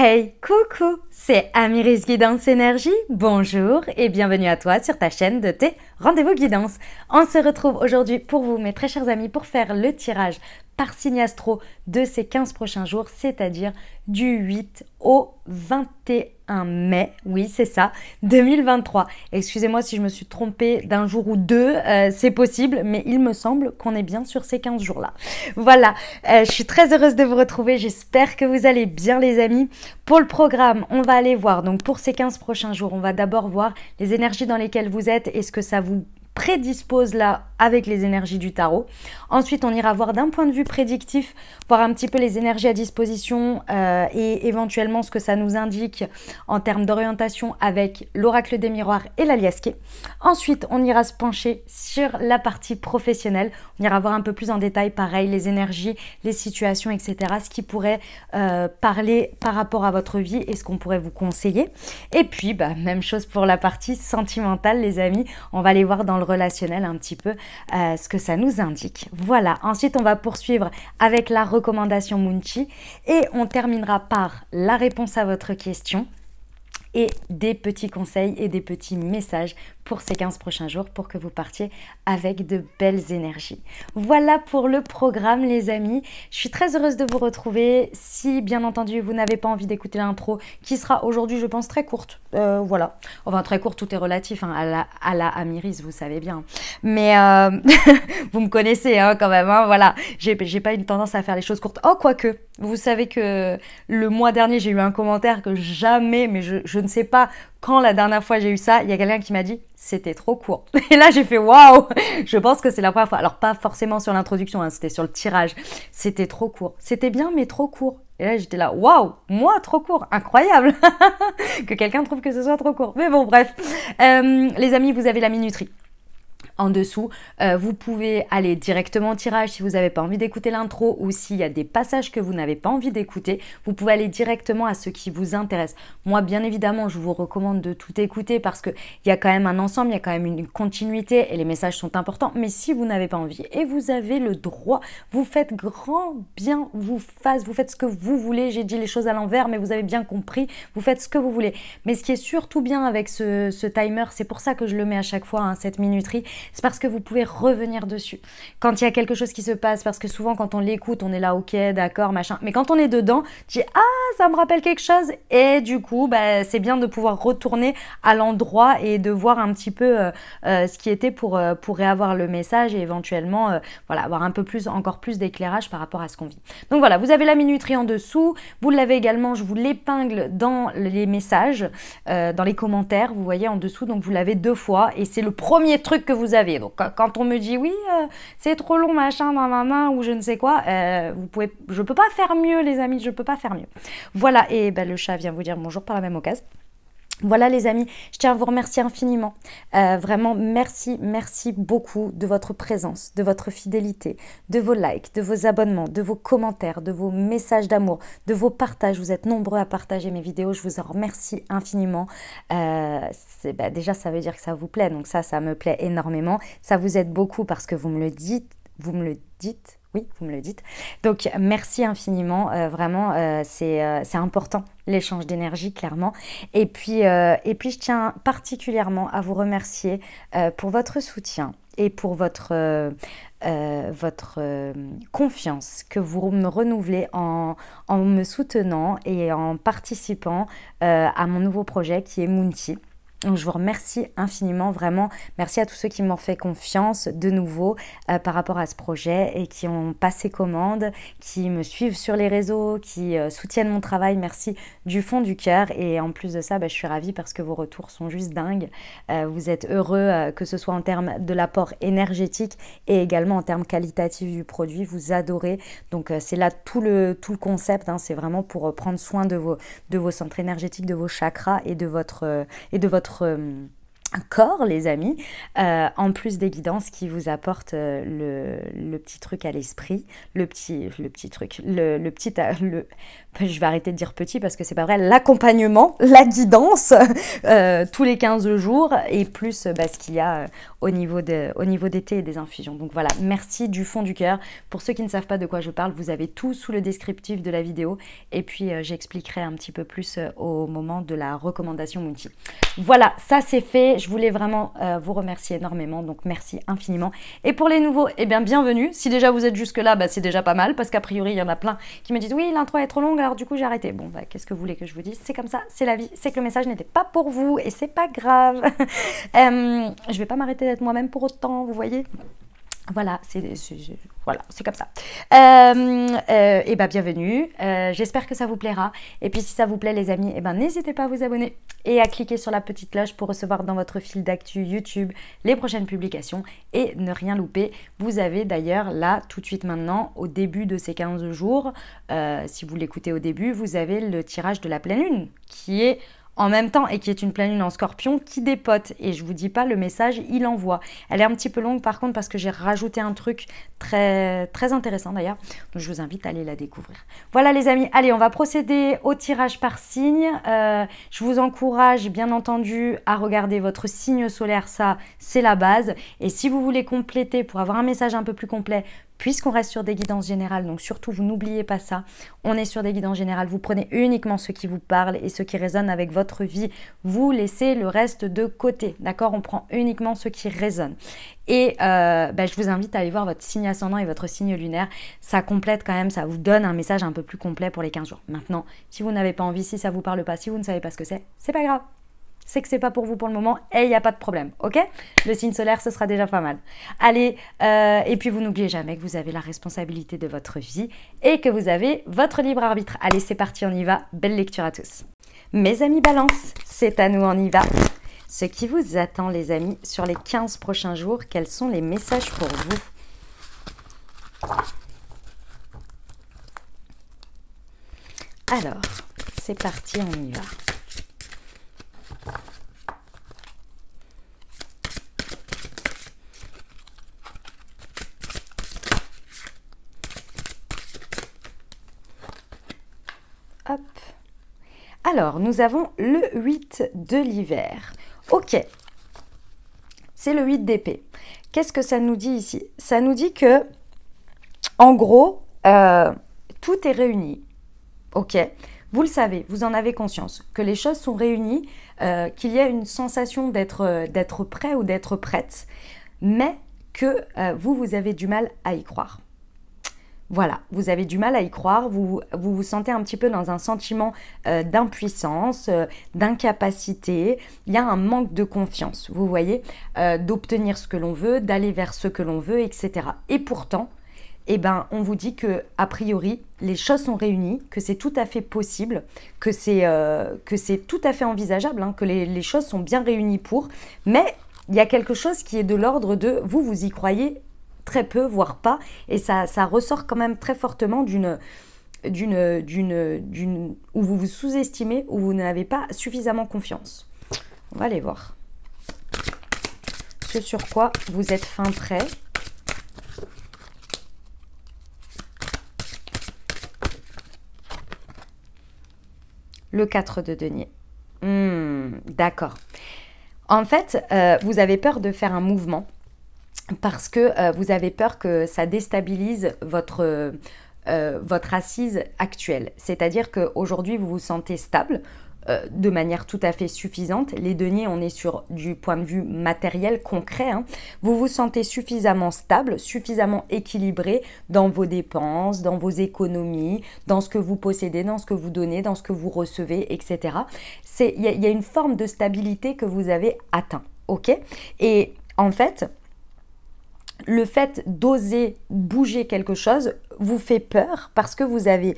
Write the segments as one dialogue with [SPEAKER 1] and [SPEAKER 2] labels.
[SPEAKER 1] Hey, coucou, c'est Amiris Guidance Énergie. Bonjour et bienvenue à toi sur ta chaîne de tes rendez-vous guidance. On se retrouve aujourd'hui pour vous, mes très chers amis, pour faire le tirage par signe astro de ces 15 prochains jours, c'est-à-dire du 8 au 21 mai, oui c'est ça, 2023. Excusez-moi si je me suis trompée d'un jour ou deux, c'est possible, mais il me semble qu'on est bien sur ces 15 jours-là. Voilà, je suis très heureuse de vous retrouver, j'espère que vous allez bien les amis. Pour le programme, on va aller voir, donc pour ces 15 prochains jours, on va d'abord voir les énergies dans lesquelles vous êtes et ce que ça vous prédispose là avec les énergies du tarot. Ensuite, on ira voir d'un point de vue prédictif, voir un petit peu les énergies à disposition et éventuellement ce que ça nous indique en termes d'orientation avec l'oracle des miroirs et l'aliasqué. Ensuite, on ira se pencher sur la partie professionnelle. On ira voir un peu plus en détail, pareil, les énergies, les situations, etc. Ce qui pourrait parler par rapport à votre vie et ce qu'on pourrait vous conseiller. Et puis, même chose pour la partie sentimentale, les amis. On va aller voir dans le relationnel un petit peu ce que ça nous indique. Voilà, ensuite on va poursuivre avec la recommandation Moonchi et on terminera par la réponse à votre question et des petits conseils et des petits messages pour ces 15 prochains jours pour que vous partiez avec de belles énergies. Voilà pour le programme les amis. Je suis très heureuse de vous retrouver. Si bien entendu vous n'avez pas envie d'écouter l'intro qui sera aujourd'hui je pense très courte. Voilà. Enfin très courte, tout est relatif hein, à la Amiris, vous savez bien. Mais vous me connaissez hein, quand même. Hein, voilà. J'ai pas une tendance à faire les choses courtes. Oh quoique, vous savez que le mois dernier j'ai eu un commentaire que jamais, mais je ne sais pas quand la dernière fois j'ai eu ça, il y a quelqu'un qui m'a dit c'était trop court. Et là j'ai fait waouh. Je pense que c'est la première fois. Alors pas forcément sur l'introduction, hein, c'était sur le tirage. C'était trop court. C'était bien mais trop court. Et là j'étais là waouh, moi trop court, incroyable que quelqu'un trouve que ce soit trop court. Mais bon bref, les amis vous avez la minuterie. En dessous, vous pouvez aller directement au tirage si vous n'avez pas envie d'écouter l'intro ou s'il y a des passages que vous n'avez pas envie d'écouter, vous pouvez aller directement à ce qui vous intéresse. Moi, bien évidemment, je vous recommande de tout écouter parce qu'il y a quand même un ensemble, il y a quand même une continuité et les messages sont importants. Mais si vous n'avez pas envie et vous avez le droit, vous faites grand bien, vous faites ce que vous voulez. J'ai dit les choses à l'envers, mais vous avez bien compris, vous faites ce que vous voulez. Mais ce qui est surtout bien avec ce timer, c'est pour ça que je le mets à chaque fois, hein, cette minuterie, c'est parce que vous pouvez revenir dessus. Quand il y a quelque chose qui se passe, parce que souvent quand on l'écoute, on est là, ok, d'accord, machin. Mais quand on est dedans, tu dis, ah, ça me rappelle quelque chose. Et du coup, c'est bien de pouvoir retourner à l'endroit et de voir un petit peu ce qui était pour réavoir le message et éventuellement, voilà, avoir un peu plus, encore plus d'éclairage par rapport à ce qu'on vit. Donc voilà, vous avez la minuterie en dessous. Vous l'avez également, je vous l'épingle dans les messages, dans les commentaires, vous voyez en dessous. Donc vous l'avez 2 fois et c'est le premier truc que vous avez. Donc quand on me dit oui c'est trop long machin nanana ou je ne sais quoi, je peux pas faire mieux les amis, je peux pas faire mieux. Voilà et le chat vient vous dire bonjour par la même occasion. Voilà les amis, je tiens à vous remercier infiniment, vraiment merci beaucoup de votre présence, de votre fidélité, de vos likes, de vos abonnements, de vos commentaires, de vos messages d'amour, de vos partages. Vous êtes nombreux à partager mes vidéos, je vous en remercie infiniment. Déjà ça veut dire que ça vous plaît, donc ça me plaît énormément. Ça vous aide beaucoup parce que vous me le dites. Oui, vous me le dites. Donc, merci infiniment. Vraiment, c'est important, l'échange d'énergie, clairement. Et puis, je tiens particulièrement à vous remercier pour votre soutien et pour votre confiance que vous me renouvelez en me soutenant et en participant à mon nouveau projet qui est Moonchi. Donc, je vous remercie infiniment, vraiment. Merci à tous ceux qui m'ont fait confiance de nouveau par rapport à ce projet et qui ont passé commande, qui me suivent sur les réseaux, qui soutiennent mon travail. Merci du fond du cœur. Et en plus de ça, je suis ravie parce que vos retours sont juste dingues. Vous êtes heureux, que ce soit en termes de l'apport énergétique et également en termes qualitatifs du produit. Vous adorez. Donc, c'est là tout le concept. Hein, c'est vraiment pour prendre soin de vos centres énergétiques, de vos chakras et de votre corps, les amis, en plus des guidances qui vous apportent le petit truc à l'esprit, le petit truc, je vais arrêter de dire petit parce que c'est pas vrai, l'accompagnement, la guidance tous les 15 jours et plus ce qu'il y a au niveau des thés et des infusions. Donc voilà, merci du fond du cœur. Pour ceux qui ne savent pas de quoi je parle, vous avez tout sous le descriptif de la vidéo et puis j'expliquerai un petit peu plus au moment de la recommandation Mounty. Voilà, ça c'est fait. Je voulais vraiment vous remercier énormément, donc merci infiniment. Et pour les nouveaux, eh bien bienvenue. Si déjà vous êtes jusque là, c'est déjà pas mal parce qu'a priori il y en a plein qui me disent oui l'intro est trop longue alors du coup j'ai arrêté. Bon qu'est-ce que vous voulez que je vous dise? C'est comme ça, c'est la vie, c'est que le message n'était pas pour vous et c'est pas grave. Je vais pas m'arrêter d'être moi-même pour autant, vous voyez. Voilà, c'est comme ça. Et bienvenue. J'espère que ça vous plaira. Et puis si ça vous plaît les amis, n'hésitez pas à vous abonner et à cliquer sur la petite cloche pour recevoir dans votre fil d'actu YouTube les prochaines publications et ne rien louper. Vous avez d'ailleurs là, tout de suite maintenant, au début de ces 15 jours, si vous l'écoutez au début, vous avez le tirage de la pleine lune qui est en même temps et qui est une pleine lune en scorpion qui dépote. Et je vous dis pas, le message, il envoie. Elle est un petit peu longue par contre parce que j'ai rajouté un truc très, très intéressant d'ailleurs. Donc je vous invite à aller la découvrir. Voilà les amis, allez, on va procéder au tirage par signe. Je vous encourage bien entendu à regarder votre signe solaire, ça c'est la base. Et si vous voulez compléter pour avoir un message un peu plus complet, puisqu'on reste sur des guidances générales, donc surtout vous n'oubliez pas ça, on est sur des guidances générales, vous prenez uniquement ce qui vous parle et ce qui résonne avec votre vie, vous laissez le reste de côté, d'accord? On prend uniquement ce qui résonne. Et je vous invite à aller voir votre signe ascendant et votre signe lunaire, ça complète quand même, ça vous donne un message un peu plus complet pour les 15 jours. Maintenant, si vous n'avez pas envie, si ça ne vous parle pas, si vous ne savez pas ce que c'est pas grave. C'est que c'est pas pour vous pour le moment et il n'y a pas de problème, ok? Le signe solaire, ce sera déjà pas mal. Allez, et puis vous n'oubliez jamais que vous avez la responsabilité de votre vie et que vous avez votre libre arbitre. Allez, c'est parti, on y va. Belle lecture à tous. Mes amis Balance, c'est à nous, on y va. Ce qui vous attend, les amis, sur les 15 prochains jours, quels sont les messages pour vous? Alors, c'est parti, on y va. Hop. Alors, nous avons le 8 de l'hiver. Ok, c'est le 8 d'épée. Qu'est-ce que ça nous dit ici? Ça nous dit que, en gros, tout est réuni. Ok, vous le savez, vous en avez conscience, que les choses sont réunies, qu'il y a une sensation d'être prêt ou d'être prête, mais que vous avez du mal à y croire. Voilà, vous avez du mal à y croire, vous vous sentez un petit peu dans un sentiment d'impuissance, d'incapacité, il y a un manque de confiance, vous voyez, d'obtenir ce que l'on veut, d'aller vers ce que l'on veut, etc. Et pourtant, on vous dit que a priori, les choses sont réunies, que c'est tout à fait possible, que c'est tout à fait envisageable, hein, que les choses sont bien réunies pour, mais il y a quelque chose qui est de l'ordre de vous y croyez très peu, voire pas, et ça ressort quand même très fortement où vous vous sous-estimez, où vous n'avez pas suffisamment confiance. On va aller voir ce sur quoi vous êtes fin prêt. Le 4 de denier. D'accord. En fait, vous avez peur de faire un mouvement parce que vous avez peur que ça déstabilise votre assise actuelle. C'est-à-dire qu'aujourd'hui, vous vous sentez stable de manière tout à fait suffisante. Les deniers, on est sur du point de vue matériel, concret. Hein. Vous vous sentez suffisamment stable, suffisamment équilibré dans vos dépenses, dans vos économies, dans ce que vous possédez, dans ce que vous donnez, dans ce que vous recevez, etc. Il y a une forme de stabilité que vous avez atteint. Ok? Et en fait, le fait d'oser bouger quelque chose vous fait peur parce que vous avez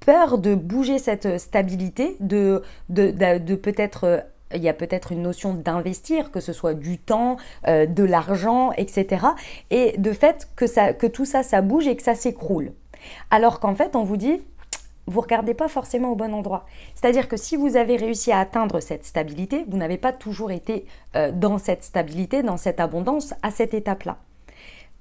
[SPEAKER 1] peur de bouger cette stabilité, de peut-être, il y a peut-être une notion d'investir, que ce soit du temps, de l'argent, etc. Et de fait que tout ça, ça bouge et que ça s'écroule. Alors qu'en fait, on vous dit, vous ne regardez pas forcément au bon endroit. C'est-à-dire que si vous avez réussi à atteindre cette stabilité, vous n'avez pas toujours été dans cette stabilité, dans cette abondance, à cette étape-là.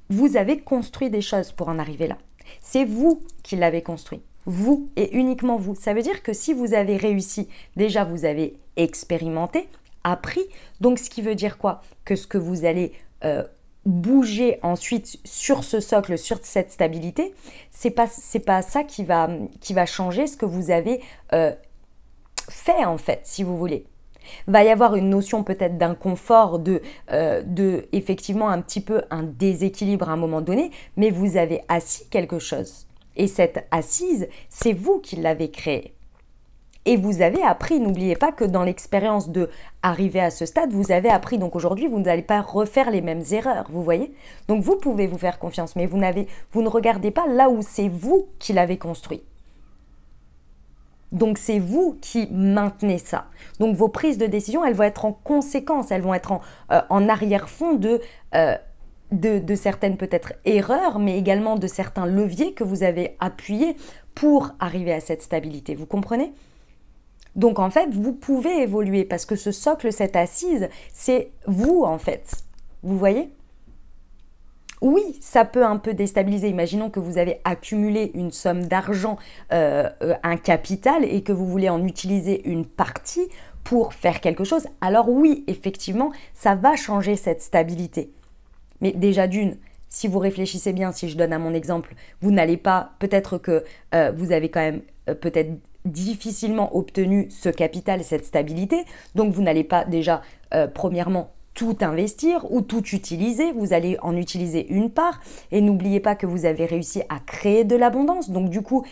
[SPEAKER 1] Vous avez construit des choses pour en arriver là. C'est vous qui l'avez construit. Vous et uniquement vous. Ça veut dire que si vous avez réussi, déjà vous avez expérimenté, appris. Donc ce qui veut dire quoi? Que ce que vous allez bouger ensuite sur ce socle, sur cette stabilité, c'est pas ça qui va changer ce que vous avez fait en fait, si vous voulez. Va y avoir une notion peut-être d'inconfort, de effectivement un petit peu un déséquilibre à un moment donné, mais vous avez assis quelque chose. Et cette assise, c'est vous qui l'avez créée. Et vous avez appris, n'oubliez pas que dans l'expérience de arriver à ce stade, vous avez appris. Donc aujourd'hui, vous n'allez pas refaire les mêmes erreurs, vous voyez? Donc vous pouvez vous faire confiance, mais vous ne regardez pas là où c'est vous qui l'avez construit. Donc c'est vous qui maintenez ça. Donc vos prises de décision, elles vont être en conséquence, elles vont être en arrière-fond de certaines peut-être erreurs, mais également de certains leviers que vous avez appuyés pour arriver à cette stabilité. Vous comprenez ? Donc en fait, vous pouvez évoluer parce que ce socle, cette assise, c'est vous en fait. Vous voyez ? Oui, ça peut un peu déstabiliser. Imaginons que vous avez accumulé une somme d'argent, un capital, et que vous voulez en utiliser une partie pour faire quelque chose. Alors oui, effectivement, ça va changer cette stabilité. Mais déjà d'une, si vous réfléchissez bien, si je donne à mon exemple, vous n'allez pas, peut-être que vous avez quand même peut-être difficilement obtenu ce capital, cette stabilité. Donc vous n'allez pas déjà, premièrement, tout investir ou tout utiliser, vous allez en utiliser une part et n'oubliez pas que vous avez réussi à créer de l'abondance. Donc du coup,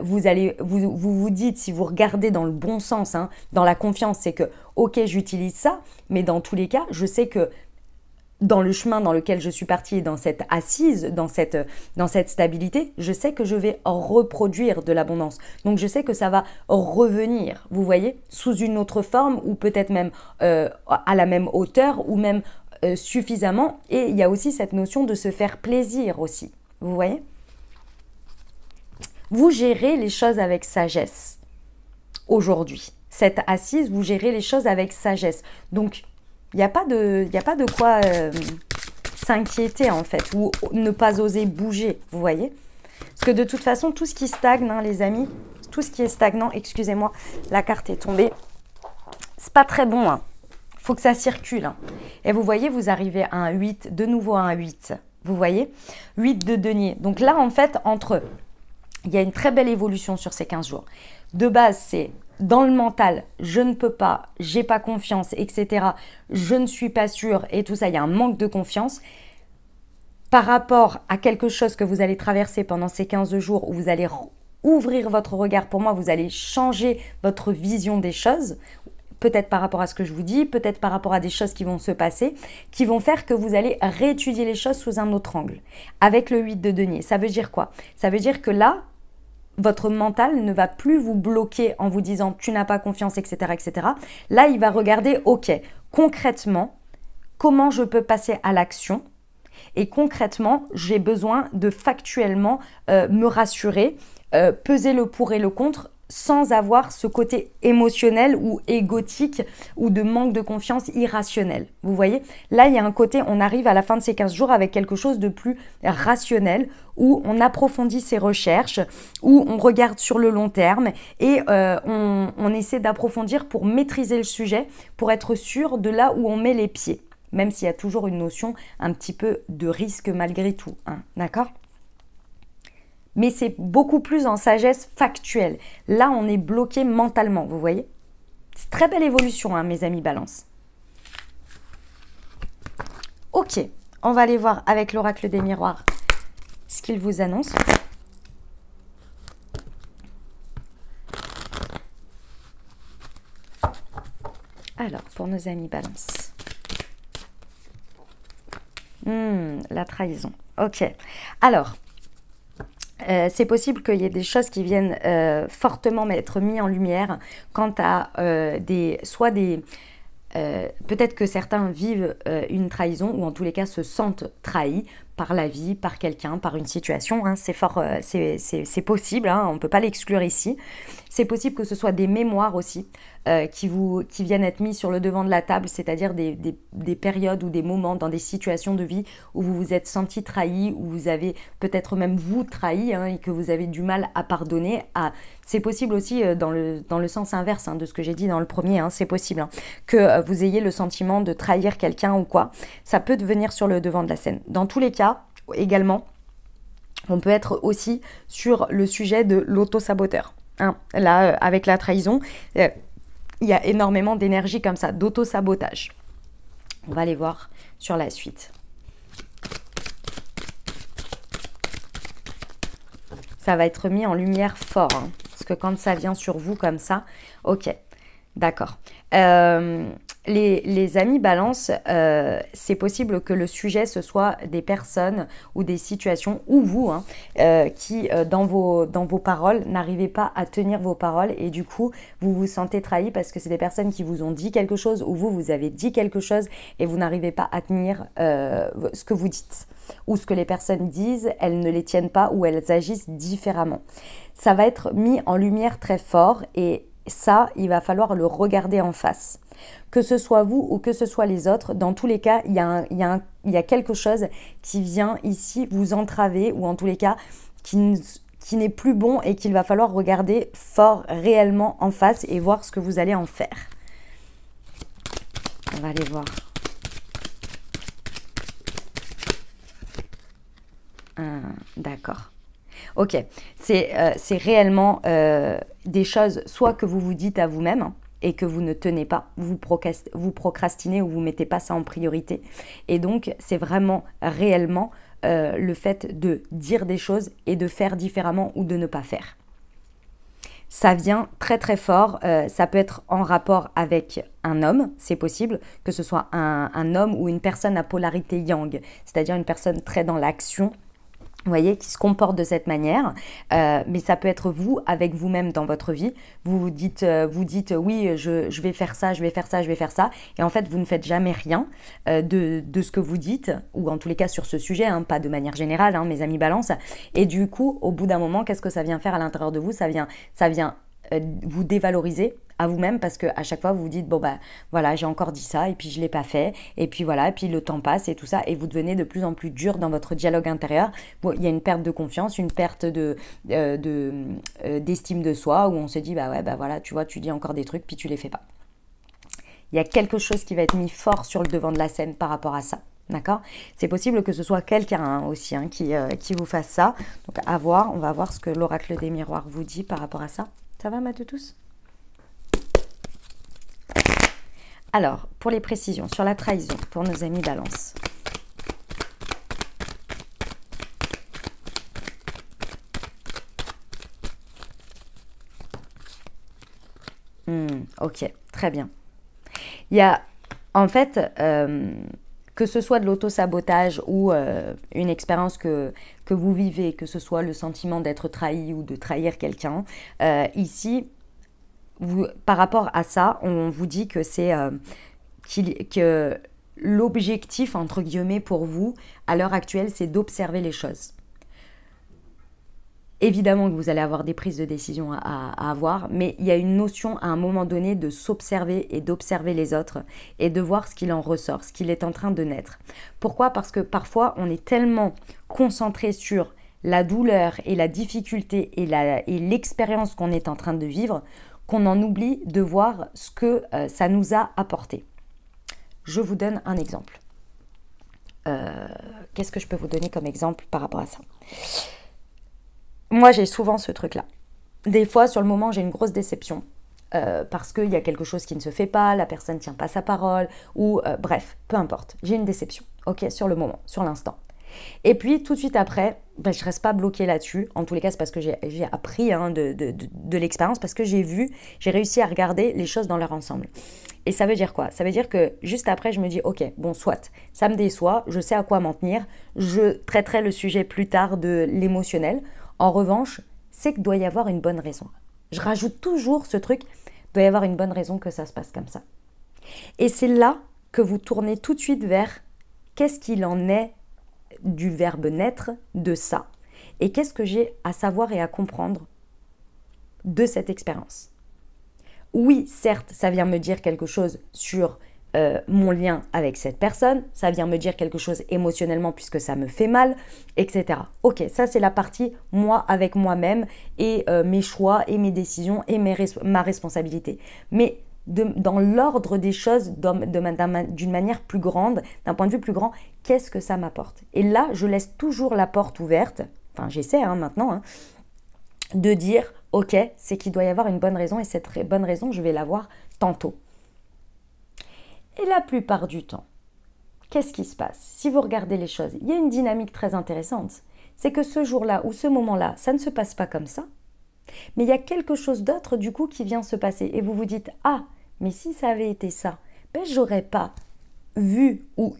[SPEAKER 1] vous dites, si vous regardez dans le bon sens, hein, dans la confiance, c'est que ok, j'utilise ça, mais dans tous les cas, je sais que dans le chemin dans lequel je suis partie, dans cette assise, dans cette stabilité, je sais que je vais reproduire de l'abondance. Donc je sais que ça va revenir, vous voyez, sous une autre forme ou peut-être même à la même hauteur ou même suffisamment. Et il y a aussi cette notion de se faire plaisir aussi, vous voyez. Vous gérez les choses avec sagesse aujourd'hui. Cette assise, vous gérez les choses avec sagesse. Donc, il n'y a pas de quoi s'inquiéter en fait, ou ne pas oser bouger, vous voyez. Parce que de toute façon, tout ce qui stagne, hein, les amis, tout ce qui est stagnant, excusez-moi, la carte est tombée, c'est pas très bon, hein. Faut que ça circule. Hein. Et vous voyez, vous arrivez à un 8, de nouveau à un 8, vous voyez, 8 de denier. Donc là, en fait, il y a une très belle évolution sur ces 15 jours. De base, c'est dans le mental, je ne peux pas, j'ai pas confiance, etc. Je ne suis pas sûre et tout ça, il y a un manque de confiance. Par rapport à quelque chose que vous allez traverser pendant ces 15 jours où vous allez ouvrir votre regard, pour moi, vous allez changer votre vision des choses, peut-être par rapport à ce que je vous dis, peut-être par rapport à des choses qui vont se passer, qui vont faire que vous allez réétudier les choses sous un autre angle. Avec le 8 de denier, ça veut dire quoi? Ça veut dire que là, votre mental ne va plus vous bloquer en vous disant « tu n'as pas confiance, etc. etc. » Là, il va regarder « ok, concrètement, comment je peux passer à l'action ?» Et concrètement, j'ai besoin de factuellement me rassurer, peser le pour et le contre sans avoir ce côté émotionnel ou égotique ou de manque de confiance irrationnel. Vous voyez? Là, il y a un côté, on arrive à la fin de ces 15 jours avec quelque chose de plus rationnel où on approfondit ses recherches, où on regarde sur le long terme et on essaie d'approfondir pour maîtriser le sujet, pour être sûr de là où on met les pieds. Même s'il y a toujours une notion un petit peu de risque malgré tout, hein, d'accord ? Mais c'est beaucoup plus en sagesse factuelle. Là, on est bloqué mentalement, vous voyez ? C'est très belle évolution, hein, mes amis Balance. Ok, on va aller voir avec l'oracle des miroirs ce qu'il vous annonce. Alors, pour nos amis Balance. La trahison. Ok. Alors, c'est possible qu'il y ait des choses qui viennent fortement être mises en lumière quant à peut-être que certains vivent une trahison ou en tous les cas se sentent trahis par la vie, par quelqu'un, par une situation, hein. C'est fort, c'est possible, hein, on ne peut pas l'exclure ici. C'est possible que ce soit des mémoires aussi qui viennent être mis sur le devant de la table, c'est-à-dire des périodes ou des moments dans des situations de vie où vous vous êtes senti trahi, où vous avez peut-être même vous trahi, hein, et que vous avez du mal à pardonner. C'est possible aussi dans le sens inverse, hein, de ce que j'ai dit dans le premier, hein, c'est possible, hein, que vous ayez le sentiment de trahir quelqu'un ou quoi. Ça peut devenir sur le devant de la scène. Dans tous les cas, également, on peut être aussi sur le sujet de l'auto-saboteur. Hein. Là, avec la trahison, il y a énormément d'énergie comme ça, d'auto-sabotage. On va aller voir sur la suite. Ça va être mis en lumière fort, hein, parce que quand ça vient sur vous comme ça, ok, d'accord. Les amis balance, c'est possible que le sujet ce soit des personnes ou des situations, ou vous, hein, qui dans vos paroles n'arrivez pas à tenir vos paroles et du coup vous vous sentez trahi parce que c'est des personnes qui vous ont dit quelque chose ou vous avez dit quelque chose et vous n'arrivez pas à tenir ce que vous dites. Ou ce que les personnes disent, elles ne les tiennent pas ou elles agissent différemment. Ça va être mis en lumière très fort et ça, il va falloir le regarder en face. Que ce soit vous ou que ce soit les autres, dans tous les cas, il y a quelque chose qui vient ici vous entraver ou en tous les cas qui n'est plus bon et qu'il va falloir regarder fort réellement en face et voir ce que vous allez en faire. On va aller voir. D'accord. Ok, c'est réellement des choses soit que vous vous dites à vous-même, hein, et que vous ne tenez pas, vous procrastinez ou vous ne mettez pas ça en priorité. Et donc, c'est vraiment réellement le fait de dire des choses et de faire différemment ou de ne pas faire. Ça vient très très fort, ça peut être en rapport avec un homme, c'est possible, que ce soit un homme ou une personne à polarité yang, c'est-à-dire une personne très dans l'action, vous voyez, qui se comporte de cette manière, mais ça peut être vous, avec vous-même dans votre vie. Vous dites oui, je vais faire ça, je vais faire ça, je vais faire ça, et en fait, vous ne faites jamais rien de ce que vous dites, ou en tous les cas sur ce sujet, hein, pas de manière générale, hein, mes amis balance. Et du coup, au bout d'un moment, qu'est-ce que ça vient faire à l'intérieur de vous? Ça vient vous dévaloriser à vous-même parce qu'à chaque fois vous vous dites bon bah voilà j'ai encore dit ça et puis je l'ai pas fait et puis voilà et puis le temps passe et tout ça et vous devenez de plus en plus dur dans votre dialogue intérieur. Bon, il y a une perte de confiance, une perte d'estime de soi où on se dit bah ouais bah voilà tu vois tu dis encore des trucs puis tu les fais pas. Il y a quelque chose qui va être mis fort sur le devant de la scène par rapport à ça. D'accord? C'est possible que ce soit quelqu'un hein, aussi hein, qui vous fasse ça. Donc à voir, on va voir ce que l'oracle des miroirs vous dit par rapport à ça. Ça va ma toutous? Alors, pour les précisions sur la trahison, pour nos amis balance. Ok, très bien. Il y a, en fait, que ce soit de l'auto-sabotage ou une expérience que vous vivez, que ce soit le sentiment d'être trahi ou de trahir quelqu'un, ici, par rapport à ça, on vous dit que c'est que l'objectif, entre guillemets, pour vous, à l'heure actuelle, c'est d'observer les choses. Évidemment que vous allez avoir des prises de décision à avoir, mais il y a une notion à un moment donné de s'observer et d'observer les autres et de voir ce qu'il en ressort, ce qu'il est en train de naître. Pourquoi? Parce que parfois, on est tellement concentré sur la douleur et la difficulté et l'expérience qu'on est en train de vivre qu'on en oublie de voir ce que ça nous a apporté. Je vous donne un exemple. Qu'est-ce que je peux vous donner comme exemple par rapport à ça? Moi, j'ai souvent ce truc-là. Des fois, sur le moment, j'ai une grosse déception parce qu'il y a quelque chose qui ne se fait pas, la personne ne tient pas sa parole, ou bref, peu importe. J'ai une déception, ok, sur le moment, sur l'instant. Et puis, tout de suite après, ben, je ne reste pas bloquée là-dessus. En tous les cas, c'est parce que j'ai appris hein, de l'expérience, parce que j'ai réussi à regarder les choses dans leur ensemble. Et ça veut dire quoi? Ça veut dire que juste après, je me dis, ok, bon, soit, ça me déçoit, je sais à quoi m'en tenir, je traiterai le sujet plus tard de l'émotionnel. En revanche, c'est qu'il doit y avoir une bonne raison. Je rajoute toujours ce truc, il doit y avoir une bonne raison que ça se passe comme ça. Et c'est là que vous tournez tout de suite vers qu'est-ce qu'il en est du verbe naître de ça? Et qu'est-ce que j'ai à savoir et à comprendre de cette expérience? Oui, certes, ça vient me dire quelque chose sur mon lien avec cette personne, ça vient me dire quelque chose émotionnellement puisque ça me fait mal, etc. Ok, ça c'est la partie moi avec moi-même et mes choix et mes décisions et ma responsabilité. Mais dans l'ordre des choses, d'une manière plus grande, d'un point de vue plus grand, qu'est-ce que ça m'apporte? Et là, je laisse toujours la porte ouverte, enfin j'essaie maintenant, de dire, ok, c'est qu'il doit y avoir une bonne raison et cette bonne raison, je vais la voir tantôt. Et la plupart du temps, qu'est-ce qui se passe? Si vous regardez les choses, il y a une dynamique très intéressante. C'est que ce jour-là ou ce moment-là, ça ne se passe pas comme ça. Mais il y a quelque chose d'autre du coup qui vient se passer. Et vous vous dites, ah, mais si ça avait été ça, ben j'aurais pas vu ou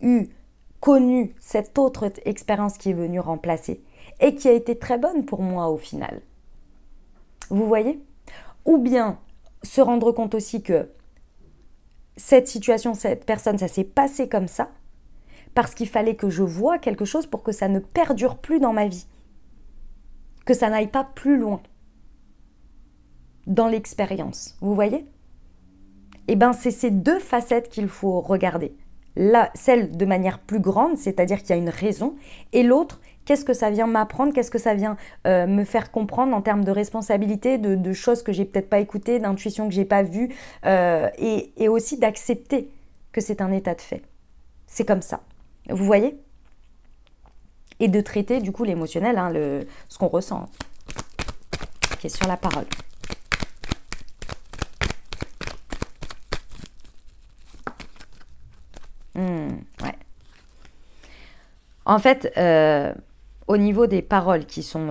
[SPEAKER 1] connu cette autre expérience qui est venue remplacer et qui a été très bonne pour moi au final. Vous voyez? Ou bien se rendre compte aussi que cette situation, cette personne, ça s'est passé comme ça, parce qu'il fallait que je voie quelque chose pour que ça ne perdure plus dans ma vie, que ça n'aille pas plus loin dans l'expérience. Vous voyez? Eh bien, c'est ces deux facettes qu'il faut regarder. Là, celle de manière plus grande, c'est-à-dire qu'il y a une raison, et l'autre, qu'est-ce que ça vient m'apprendre, qu'est-ce que ça vient me faire comprendre en termes de responsabilité, de choses que j'ai peut-être pas écoutées, d'intuitions que j'ai pas vues, et aussi d'accepter que c'est un état de fait. C'est comme ça. Vous voyez? Et de traiter du coup l'émotionnel, ce qu'on ressent, qui est sur la parole. Ouais. En fait, au niveau des paroles qui sont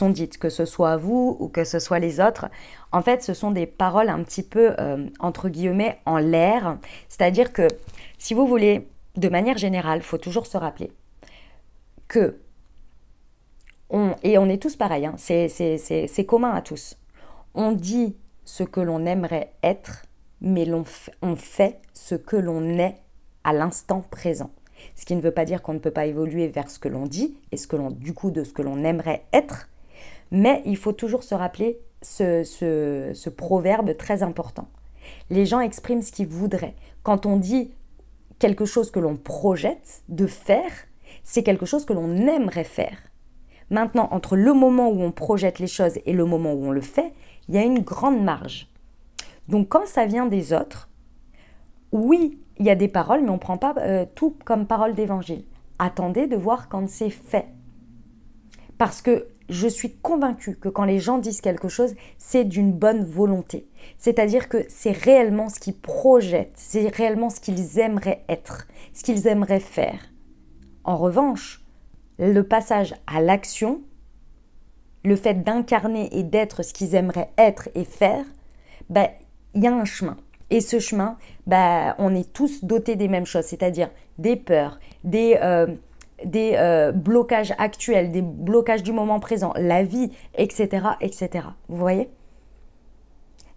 [SPEAKER 1] dites, que ce soit vous ou que ce soit les autres, en fait, ce sont des paroles un petit peu, entre guillemets, en l'air. C'est-à-dire que, si vous voulez, de manière générale, il faut toujours se rappeler que, et on est tous pareils, c'est commun à tous, on dit ce que l'on aimerait être, mais on fait ce que l'on est à l'instant présent. Ce qui ne veut pas dire qu'on ne peut pas évoluer vers ce que l'on dit et du coup de ce que l'on aimerait être, mais il faut toujours se rappeler ce proverbe très important. Les gens expriment ce qu'ils voudraient. Quand on dit quelque chose que l'on projette de faire, c'est quelque chose que l'on aimerait faire. Maintenant, entre le moment où on projette les choses et le moment où on le fait, il y a une grande marge. Donc quand ça vient des autres, oui, il y a des paroles, mais on ne prend pas tout comme parole d'évangile. Attendez de voir quand c'est fait. Parce que je suis convaincue que quand les gens disent quelque chose, c'est d'une bonne volonté. C'est-à-dire que c'est réellement ce qu'ils projettent, c'est réellement ce qu'ils aimeraient être, ce qu'ils aimeraient faire. En revanche, le passage à l'action, le fait d'incarner et d'être ce qu'ils aimeraient être et faire, il y a un chemin. Et ce chemin, on est tous dotés des mêmes choses, c'est-à-dire des peurs, des blocages actuels, des blocages du moment présent, la vie, etc., etc. Vous voyez?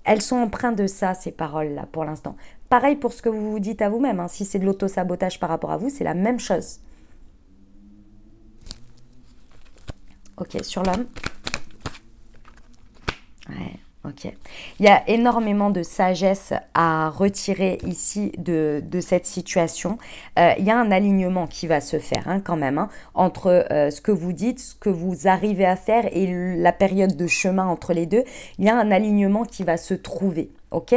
[SPEAKER 1] Elles sont empreintes de ça, ces paroles-là, pour l'instant. Pareil pour ce que vous vous dites à vous-même. Si c'est de l'auto-sabotage par rapport à vous, c'est la même chose. Ok, sur l'homme. Ouais. Ok. Il y a énormément de sagesse à retirer ici de cette situation. Il y a un alignement qui va se faire quand même entre ce que vous dites, ce que vous arrivez à faire et la période de chemin entre les deux. Il y a un alignement qui va se trouver. Ok,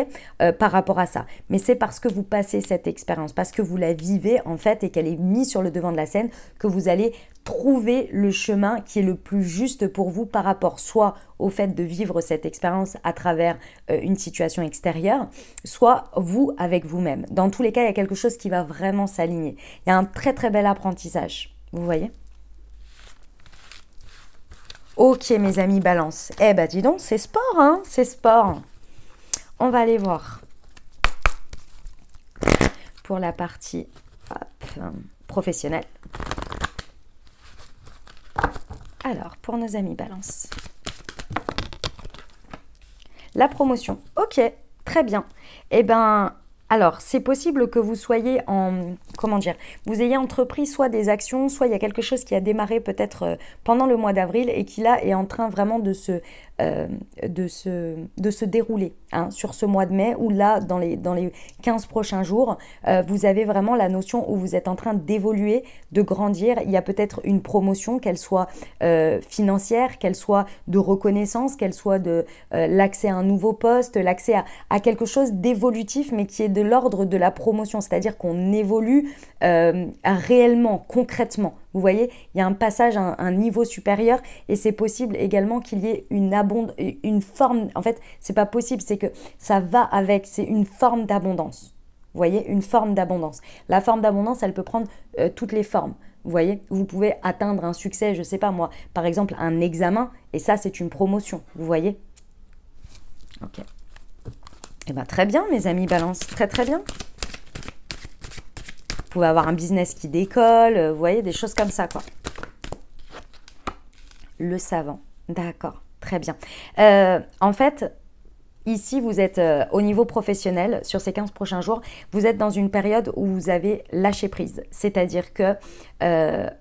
[SPEAKER 1] par rapport à ça. Mais c'est parce que vous passez cette expérience, parce que vous la vivez en fait et qu'elle est mise sur le devant de la scène que vous allez trouver le chemin qui est le plus juste pour vous par rapport soit au fait de vivre cette expérience à travers une situation extérieure, soit vous avec vous-même. Dans tous les cas, il y a quelque chose qui va vraiment s'aligner. Il y a un très très bel apprentissage. Vous voyez ? Ok mes amis balance. Eh ben dis donc, c'est sport, c'est sport. On va aller voir pour la partie professionnelle. Alors, pour nos amis balance. La promotion, ok, très bien. Eh bien, Alors, c'est possible que vous soyez comment dire, vous ayez entrepris soit des actions, soit il y a quelque chose qui a démarré peut-être pendant le mois d'avril et qui là est en train vraiment euh, de se dérouler hein, sur ce mois de mai ou là, dans les 15 prochains jours, vous avez vraiment la notion où vous êtes en train d'évoluer, de grandir. Il y a peut-être une promotion, qu'elle soit financière, qu'elle soit de reconnaissance, qu'elle soit de l'accès à un nouveau poste, l'accès à quelque chose d'évolutif, mais qui est de l'ordre de la promotion, c'est-à-dire qu'on évolue réellement, concrètement. Vous voyez, il y a un passage à un niveau supérieur et c'est possible également qu'il y ait une forme, en fait, c'est pas possible, c'est que ça va avec, c'est une forme d'abondance. Vous voyez, une forme d'abondance. La forme d'abondance, elle peut prendre toutes les formes. Vous voyez, vous pouvez atteindre un succès, je sais pas moi, par exemple un examen, et ça c'est une promotion, vous voyez. Ok. Eh bien, très bien, mes amis Balance, très très bien. Vous pouvez avoir un business qui décolle, vous voyez, des choses comme ça, quoi. Le savant, d'accord, très bien. En fait, ici, vous êtes au niveau professionnel, sur ces 15 prochains jours, vous êtes dans une période où vous avez lâché prise. C'est-à-dire que,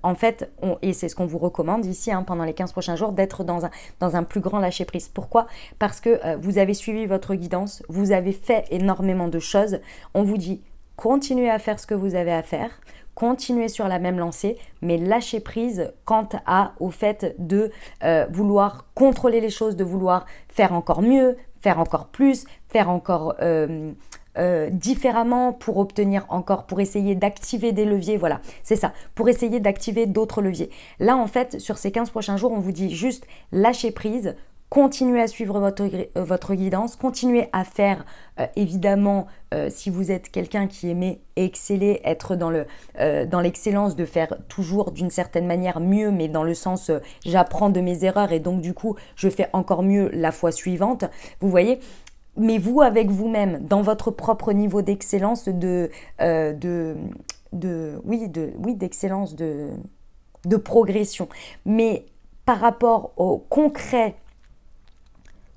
[SPEAKER 1] en fait, et c'est ce qu'on vous recommande ici, hein, pendant les 15 prochains jours, d'être dans un plus grand lâcher prise. Pourquoi? Parce que vous avez suivi votre guidance, vous avez fait énormément de choses. On vous dit, continuez à faire ce que vous avez à faire, continuez sur la même lancée, mais lâchez prise quant au fait de vouloir contrôler les choses, de vouloir faire encore mieux, faire encore plus, faire encore différemment pour obtenir encore, pour essayer d'activer des leviers, voilà, c'est ça, pour essayer d'activer d'autres leviers. Là, en fait, sur ces 15 prochains jours, on vous dit juste lâchez prise, continuez à suivre votre guidance, continuez à faire, évidemment, si vous êtes quelqu'un qui aimait exceller, être dans l'excellence, de faire toujours d'une certaine manière mieux, mais dans le sens j'apprends de mes erreurs et donc du coup je fais encore mieux la fois suivante, vous voyez. Mais vous, avec vous-même, dans votre propre niveau d'excellence, d'excellence, de progression, mais par rapport au concret,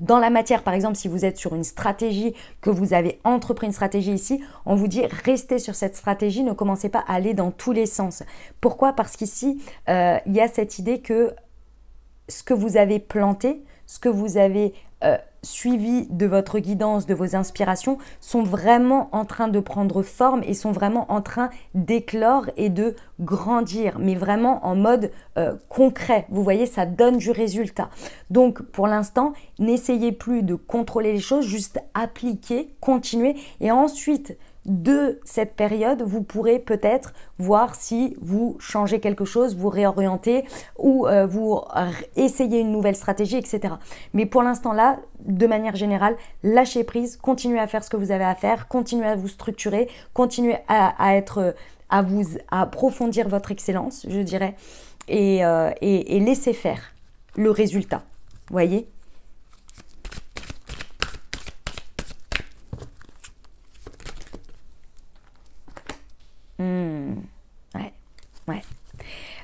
[SPEAKER 1] dans la matière, par exemple, si vous êtes sur une stratégie, que vous avez entrepris une stratégie ici, on vous dit restez sur cette stratégie, ne commencez pas à aller dans tous les sens. Pourquoi? Parce qu'ici, il y a cette idée que ce que vous avez planté, ce que vous avez suivi de votre guidance, de vos inspirations, sont vraiment en train de prendre forme et sont vraiment en train d'éclore et de grandir, mais vraiment en mode concret. Vous voyez, ça donne du résultat. Donc, pour l'instant, n'essayez plus de contrôler les choses, juste appliquer, continuer et ensuite, de cette période, vous pourrez peut-être voir si vous changez quelque chose, vous réorientez ou vous essayez une nouvelle stratégie, etc. Mais pour l'instant là, de manière générale, lâchez prise, continuez à faire ce que vous avez à faire, continuez à vous structurer, continuez à approfondir votre excellence, je dirais, et laissez faire le résultat. Vous voyez ? Ouais, ouais.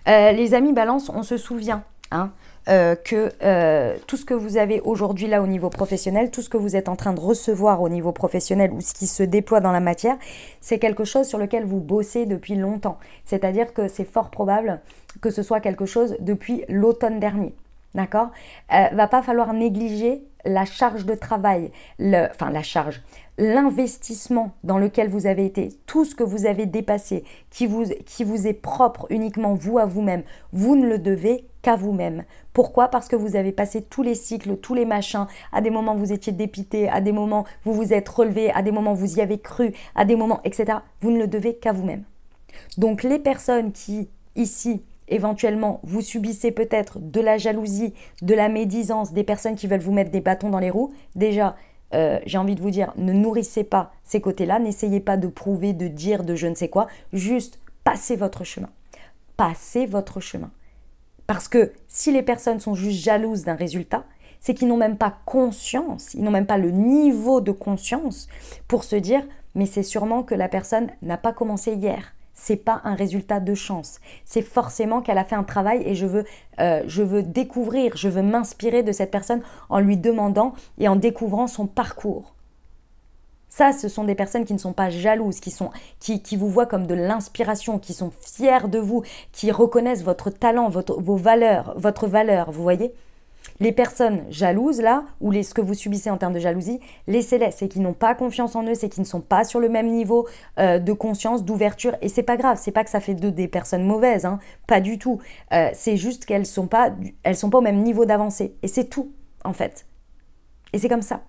[SPEAKER 1] Les amis Balance, on se souvient hein, que tout ce que vous avez aujourd'hui là au niveau professionnel, tout ce que vous êtes en train de recevoir au niveau professionnel ou ce qui se déploie dans la matière, c'est quelque chose sur lequel vous bossez depuis longtemps. C'est-à-dire que c'est fort probable que ce soit quelque chose depuis l'automne dernier. D'accord ? Va pas falloir négliger la charge de travail, l'investissement dans lequel vous avez été, tout ce que vous avez dépassé, qui vous est propre uniquement vous à vous-même, vous ne le devez qu'à vous-même. Pourquoi ? Parce que vous avez passé tous les cycles, tous les machins, à des moments vous étiez dépité, à des moments vous vous êtes relevé, à des moments vous y avez cru, à des moments, etc. Vous ne le devez qu'à vous-même. Donc les personnes qui, ici, éventuellement, vous subissez peut-être de la jalousie, de la médisance, des personnes qui veulent vous mettre des bâtons dans les roues. Déjà, j'ai envie de vous dire, ne nourrissez pas ces côtés-là, n'essayez pas de prouver, de dire, de je ne sais quoi, juste passez votre chemin. Passez votre chemin. Parce que si les personnes sont juste jalouses d'un résultat, c'est qu'ils n'ont même pas conscience, ils n'ont même pas le niveau de conscience pour se dire, mais c'est sûrement que la personne n'a pas commencé hier. C'est pas un résultat de chance. C'est forcément qu'elle a fait un travail et je veux découvrir, je veux m'inspirer de cette personne en lui demandant et en découvrant son parcours. Ça, ce sont des personnes qui ne sont pas jalouses, qui vous voient comme de l'inspiration, qui sont fiers de vous, qui reconnaissent votre talent, vos valeurs, votre valeur, vous voyez? Les personnes jalouses, là, ou ce que vous subissez en termes de jalousie, laissez-les. C'est qu'ils n'ont pas confiance en eux, c'est qu'ils ne sont pas sur le même niveau de conscience, d'ouverture. Et c'est pas grave, c'est pas que ça fait d'eux des personnes mauvaises, hein, pas du tout. C'est juste qu'elles sont pas au même niveau d'avancée. Et c'est tout, en fait. Et c'est comme ça.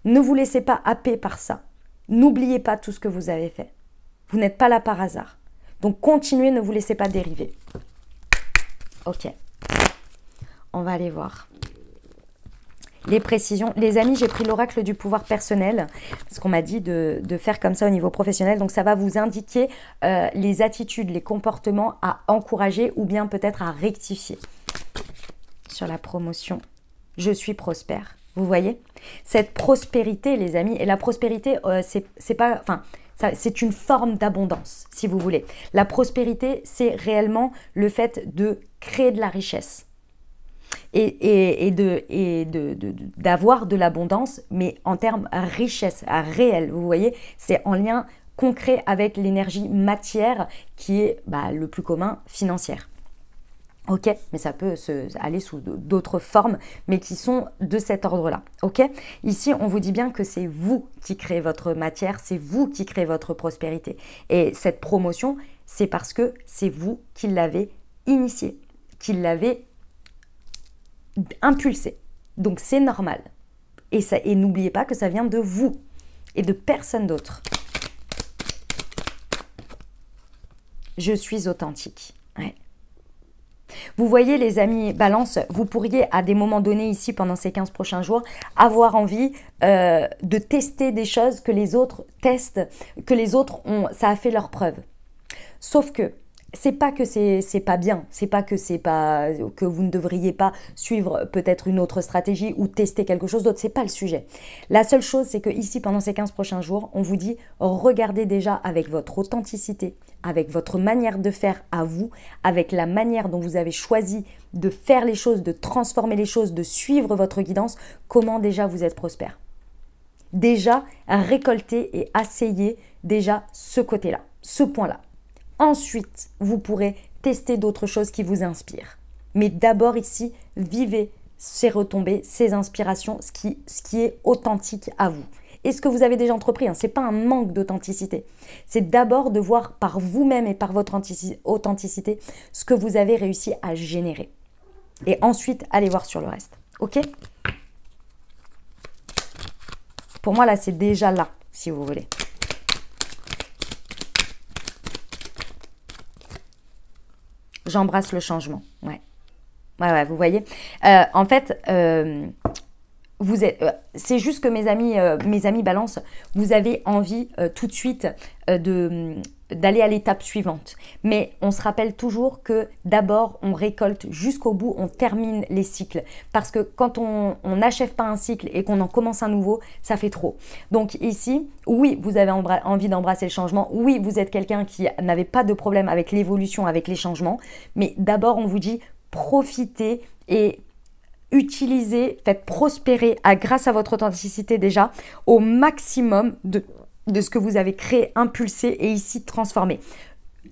[SPEAKER 1] Ne vous laissez pas happer par ça. N'oubliez pas tout ce que vous avez fait. Vous n'êtes pas là par hasard. Donc continuez, ne vous laissez pas dériver. Ok. On va aller voir. Les précisions. Les amis, j'ai pris l'oracle du pouvoir personnel, parce qu'on m'a dit de faire comme ça au niveau professionnel. Donc ça va vous indiquer les attitudes, les comportements à encourager ou bien peut-être à rectifier. Sur la promotion, je suis prospère. Vous voyez? Cette prospérité, les amis, et la prospérité, c'est pas... Enfin, c'est une forme d'abondance, si vous voulez. La prospérité, c'est réellement le fait de créer de la richesse. Et d'avoir de l'abondance, mais en termes richesse, réelle, vous voyez, c'est en lien concret avec l'énergie matière qui est le plus commun, financière. Ok, mais ça peut aller sous d'autres formes, mais qui sont de cet ordre-là. Ok, ici, on vous dit bien que c'est vous qui créez votre matière, c'est vous qui créez votre prospérité. Et cette promotion, c'est parce que c'est vous qui l'avez initiée, qui l'avez impulsé. Donc c'est normal. Et n'oubliez pas que ça vient de vous et de personne d'autre. Je suis authentique. Ouais. Vous voyez les amis Balance, vous pourriez à des moments donnés ici pendant ces 15 prochains jours avoir envie de tester des choses que les autres testent, que les autres ça a fait leur preuve. Sauf que c'est pas que c'est pas bien, c'est pas que vous ne devriez pas suivre peut-être une autre stratégie ou tester quelque chose d'autre, c'est pas le sujet. La seule chose, c'est que ici, pendant ces 15 prochains jours, on vous dit, regardez déjà avec votre authenticité, avec votre manière de faire à vous, avec la manière dont vous avez choisi de faire les choses, de transformer les choses, de suivre votre guidance, comment déjà vous êtes prospère. Déjà, récoltez et asseyez déjà ce côté-là, ce point-là. Ensuite, vous pourrez tester d'autres choses qui vous inspirent. Mais d'abord ici, vivez ces retombées, ces inspirations, ce qui est authentique à vous. Et ce que vous avez déjà entrepris, ce n'est pas un manque d'authenticité. C'est d'abord de voir par vous-même et par votre authenticité ce que vous avez réussi à générer. Et ensuite, allez voir sur le reste. Ok ? Pour moi, là, c'est déjà là, si vous voulez. J'embrasse le changement. Ouais. Ouais, vous voyez. En fait, c'est juste que mes amis Balance, vous avez envie tout de suite d'aller à l'étape suivante. Mais on se rappelle toujours que d'abord, on récolte jusqu'au bout, on termine les cycles. Parce que quand on n'achève pas un cycle et qu'on en commence un nouveau, ça fait trop. Donc ici, oui, vous avez envie d'embrasser le changement. Oui, vous êtes quelqu'un qui n'avait pas de problème avec l'évolution, avec les changements. Mais d'abord, on vous dit, profitez et utilisez, faites prospérer grâce à votre authenticité déjà au maximum de ce que vous avez créé, impulsé et ici transformé.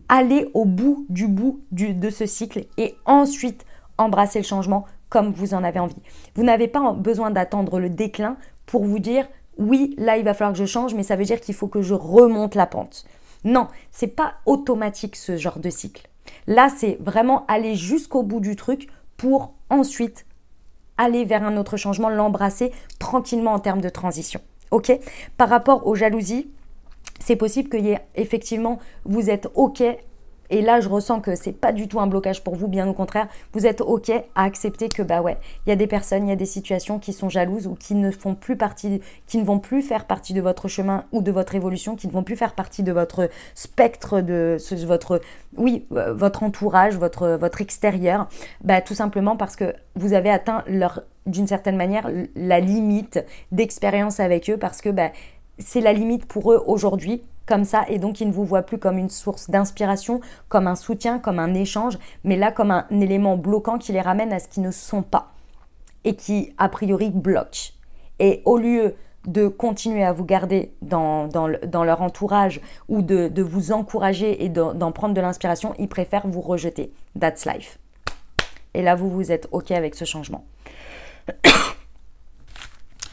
[SPEAKER 1] Allez au bout de ce cycle et ensuite embrassez le changement comme vous en avez envie. Vous n'avez pas besoin d'attendre le déclin pour vous dire oui, là il va falloir que je change, mais ça veut dire qu'il faut que je remonte la pente. Non, c'est pas automatique ce genre de cycle. Là, c'est vraiment aller jusqu'au bout du truc pour ensuite aller vers un autre changement, l'embrasser tranquillement en termes de transition. Ok ? Par rapport aux jalousies, c'est possible qu'il y ait effectivement, vous êtes ok, et là je ressens que c'est pas du tout un blocage pour vous, bien au contraire, vous êtes ok à accepter que il y a des personnes, il y a des situations qui sont jalouses ou qui ne vont plus faire partie de votre chemin ou de votre évolution, qui ne vont plus faire partie de votre spectre, votre entourage, votre extérieur, tout simplement parce que vous avez atteint d'une certaine manière la limite d'expérience avec eux, parce que c'est la limite pour eux aujourd'hui, comme ça, et donc ils ne vous voient plus comme une source d'inspiration, comme un soutien, comme un échange, mais là comme un élément bloquant qui les ramène à ce qu'ils ne sont pas et qui a priori bloque. Et au lieu de continuer à vous garder dans leur entourage ou de vous encourager et d'en prendre de l'inspiration, ils préfèrent vous rejeter. That's life. Et là, vous êtes OK avec ce changement.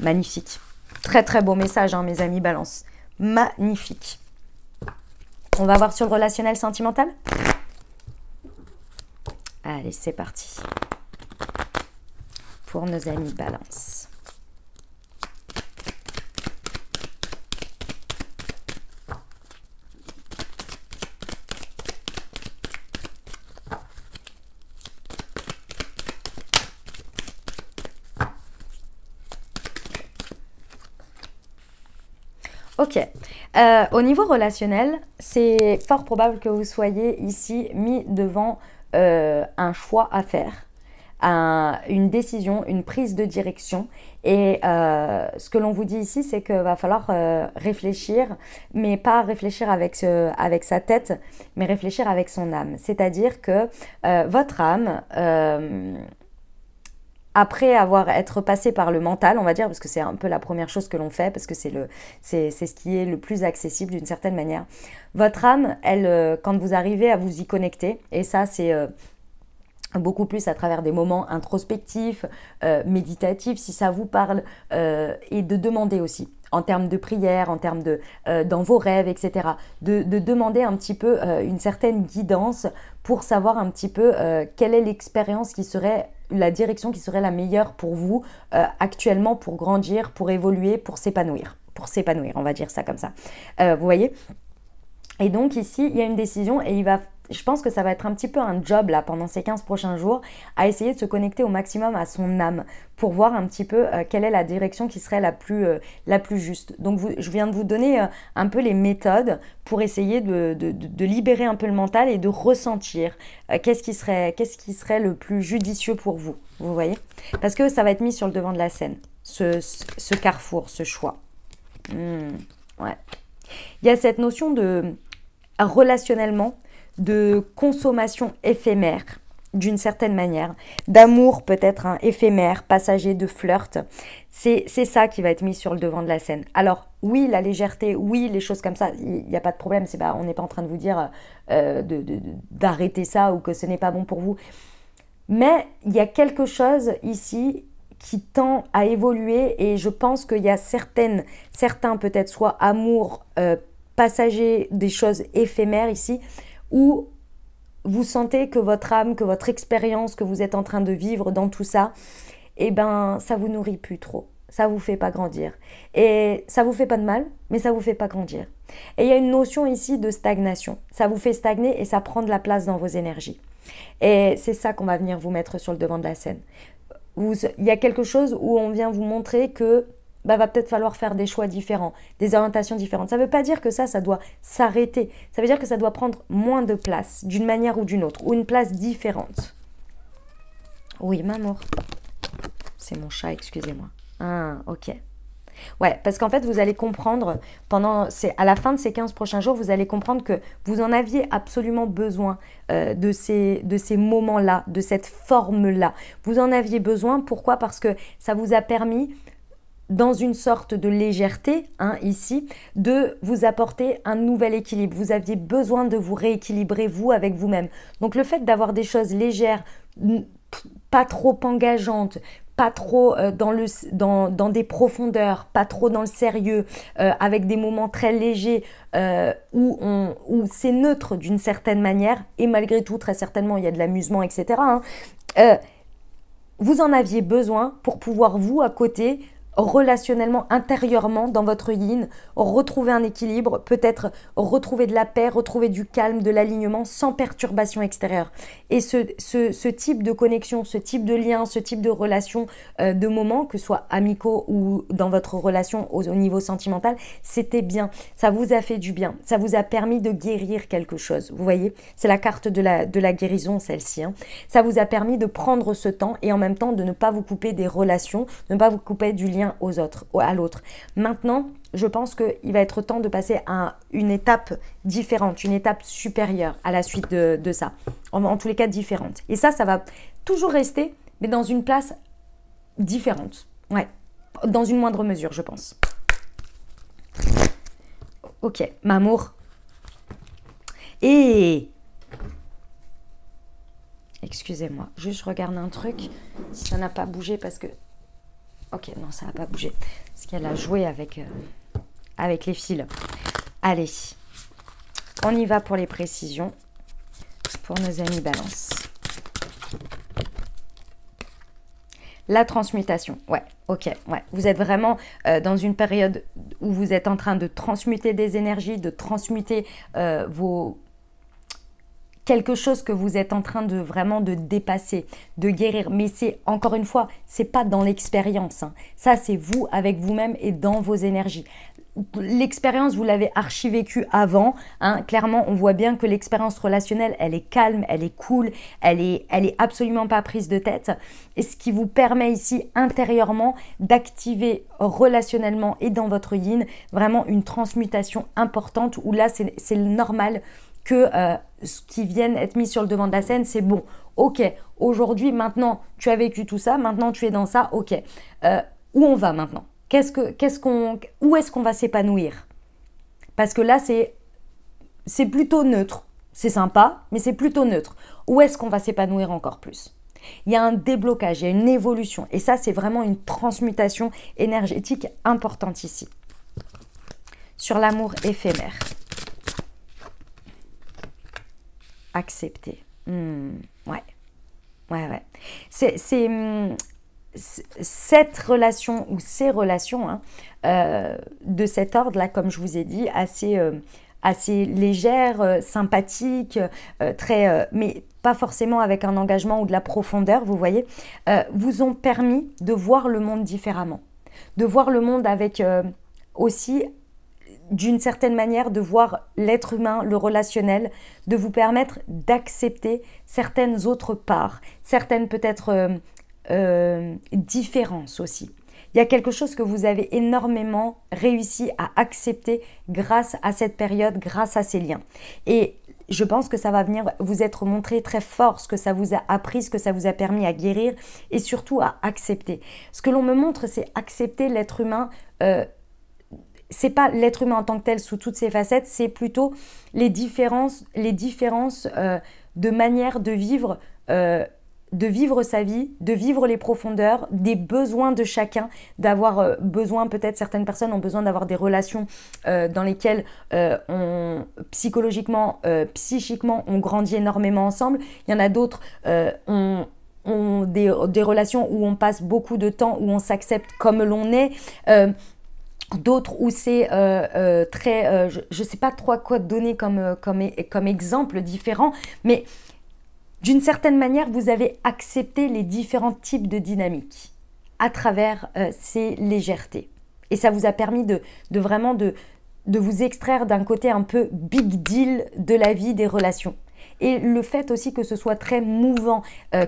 [SPEAKER 1] Magnifique. Très, très beau message, hein, mes amis Balance. Magnifique. On va voir sur le relationnel sentimental. Allez, c'est parti. Pour nos amis Balance. Ok. Au niveau relationnel, c'est fort probable que vous soyez ici mis devant un choix à faire, une décision, une prise de direction. Et ce que l'on vous dit ici, c'est qu'il va falloir réfléchir, mais pas réfléchir avec sa tête, mais réfléchir avec son âme. C'est-à-dire que votre âme... après être passé par le mental, on va dire, parce que c'est un peu la première chose que l'on fait, parce que c'est ce qui est le plus accessible d'une certaine manière. Votre âme, elle, quand vous arrivez à vous y connecter, et ça c'est beaucoup plus à travers des moments introspectifs, méditatifs, si ça vous parle, et de demander aussi, en termes de prière, en termes dans vos rêves, etc. De demander un petit peu une certaine guidance pour savoir un petit peu quelle est l'expérience qui serait, la direction qui serait la meilleure pour vous actuellement, pour grandir, pour évoluer, pour s'épanouir, on va dire ça comme ça. Vous voyez ? Et donc ici, il y a une décision et je pense que ça va être un petit peu un job là pendant ces 15 prochains jours à essayer de se connecter au maximum à son âme pour voir un petit peu quelle est la direction qui serait la plus juste. Donc je viens de vous donner un peu les méthodes pour essayer de libérer un peu le mental et de ressentir qu'est-ce qui serait le plus judicieux pour vous, vous voyez ? Parce que ça va être mis sur le devant de la scène, ce carrefour, ce choix. Ouais. Il y a cette notion relationnellement, de consommation éphémère, d'une certaine manière, d'amour peut-être éphémère, passager, de flirt. C'est ça qui va être mis sur le devant de la scène. Alors oui, la légèreté, oui, les choses comme ça, il n'y a pas de problème. On n'est pas en train de vous dire d'arrêter ça ou que ce n'est pas bon pour vous. Mais il y a quelque chose ici qui tend à évoluer et je pense qu'il y a certains peut-être soit amour passager, des choses éphémères ici, où vous sentez que votre âme, que votre expérience que vous êtes en train de vivre dans tout ça, eh ben ça vous nourrit plus trop, ça vous fait pas grandir. Et ça vous fait pas de mal, mais ça vous fait pas grandir. Et il y a une notion ici de stagnation, ça vous fait stagner et ça prend de la place dans vos énergies. Et c'est ça qu'on va venir vous mettre sur le devant de la scène. Il y a quelque chose où on vient vous montrer que va peut-être falloir faire des choix différents, des orientations différentes. Ça ne veut pas dire que ça doit s'arrêter. Ça veut dire que ça doit prendre moins de place, d'une manière ou d'une autre, ou une place différente. Oui, maman. C'est mon chat, excusez-moi. Ah, ok. Ouais, parce qu'en fait, vous allez comprendre, à la fin de ces 15 prochains jours, vous allez comprendre que vous en aviez absolument besoin de ces moments-là, de cette forme-là. Vous en aviez besoin, pourquoi ? Parce que ça vous a permis, dans une sorte de légèreté, ici, de vous apporter un nouvel équilibre. Vous aviez besoin de vous rééquilibrer, vous, avec vous-même. Donc, le fait d'avoir des choses légères, pas trop engageantes, pas trop dans des profondeurs, pas trop dans le sérieux, avec des moments très légers où c'est neutre d'une certaine manière, et malgré tout, très certainement, il y a de l'amusement, etc. Vous en aviez besoin pour pouvoir, vous, à côté, relationnellement, intérieurement, dans votre yin, retrouver un équilibre, peut-être retrouver de la paix, retrouver du calme, de l'alignement sans perturbation extérieure. Et ce type de connexion, ce type de lien, ce type de relation, de moments, que ce soit amicaux ou dans votre relation au niveau sentimental, c'était bien. Ça vous a fait du bien. Ça vous a permis de guérir quelque chose. Vous voyez, c'est la carte de la guérison, celle-ci. Ça vous a permis de prendre ce temps et en même temps de ne pas vous couper des relations, de ne pas vous couper du lien à l'autre. Maintenant, je pense qu'il va être temps de passer à une étape différente, une étape supérieure à la suite de ça. En tous les cas, différente. Et ça va toujours rester, mais dans une place différente. Ouais, dans une moindre mesure, je pense. Ok, Mamour. Et... Excusez-moi, juste je regarde un truc. Si ça n'a pas bougé parce que... Ok, non, ça n'a pas bougé. Parce qu'elle a joué avec les fils. Allez, on y va pour les précisions. Pour nos amis Balance. La transmutation, ouais, ok, ouais. Vous êtes vraiment dans une période où vous êtes en train de transmuter des énergies, de transmuter quelque chose que vous êtes en train de vraiment de dépasser, de guérir. Mais c'est, encore une fois, c'est pas dans l'expérience. Hein. Ça, c'est vous avec vous-même et dans vos énergies. L'expérience, vous l'avez archi-vécue avant. Hein. Clairement, on voit bien que l'expérience relationnelle, elle est calme, elle est cool, elle est absolument pas prise de tête. Et ce qui vous permet ici, intérieurement, d'activer relationnellement et dans votre yin, vraiment une transmutation importante où là, c'est normal que ce qui vienne être mis sur le devant de la scène, c'est bon. Ok, aujourd'hui, maintenant, tu as vécu tout ça, maintenant tu es dans ça, ok. Où on va maintenant ? Où est-ce qu'on va s'épanouir? Parce que là, c'est plutôt neutre. C'est sympa, mais c'est plutôt neutre. Où est-ce qu'on va s'épanouir encore plus? Il y a un déblocage, il y a une évolution. Et ça, c'est vraiment une transmutation énergétique importante ici. Sur l'amour éphémère. Accepter. Ouais. Cette relation ou ces relations de cet ordre-là, comme je vous ai dit, assez légères, sympathiques, mais pas forcément avec un engagement ou de la profondeur, vous voyez, vous ont permis de voir le monde différemment. De voir le monde avec aussi... d'une certaine manière, de voir l'être humain, le relationnel, de vous permettre d'accepter certaines autres parts, certaines peut-être différences aussi. Il y a quelque chose que vous avez énormément réussi à accepter grâce à cette période, grâce à ces liens. Et je pense que ça va venir vous être montré très fort, ce que ça vous a appris, ce que ça vous a permis à guérir et surtout à accepter. Ce que l'on me montre, c'est accepter l'être humain. C'est pas l'être humain en tant que tel sous toutes ses facettes, c'est plutôt les différences de manière de vivre sa vie, de vivre les profondeurs, des besoins de chacun, d'avoir besoin, peut-être certaines personnes ont besoin d'avoir des relations dans lesquelles psychologiquement, psychiquement, on grandit énormément ensemble. Il y en a d'autres, ont des relations où on passe beaucoup de temps, où on s'accepte comme l'on est. D'autres où c'est très... je ne sais pas trop quoi donner comme exemple différent, mais d'une certaine manière, vous avez accepté les différents types de dynamiques à travers ces légèretés. Et ça vous a permis de vraiment de vous extraire d'un côté un peu big deal de la vie, des relations. Et le fait aussi que ce soit très mouvant,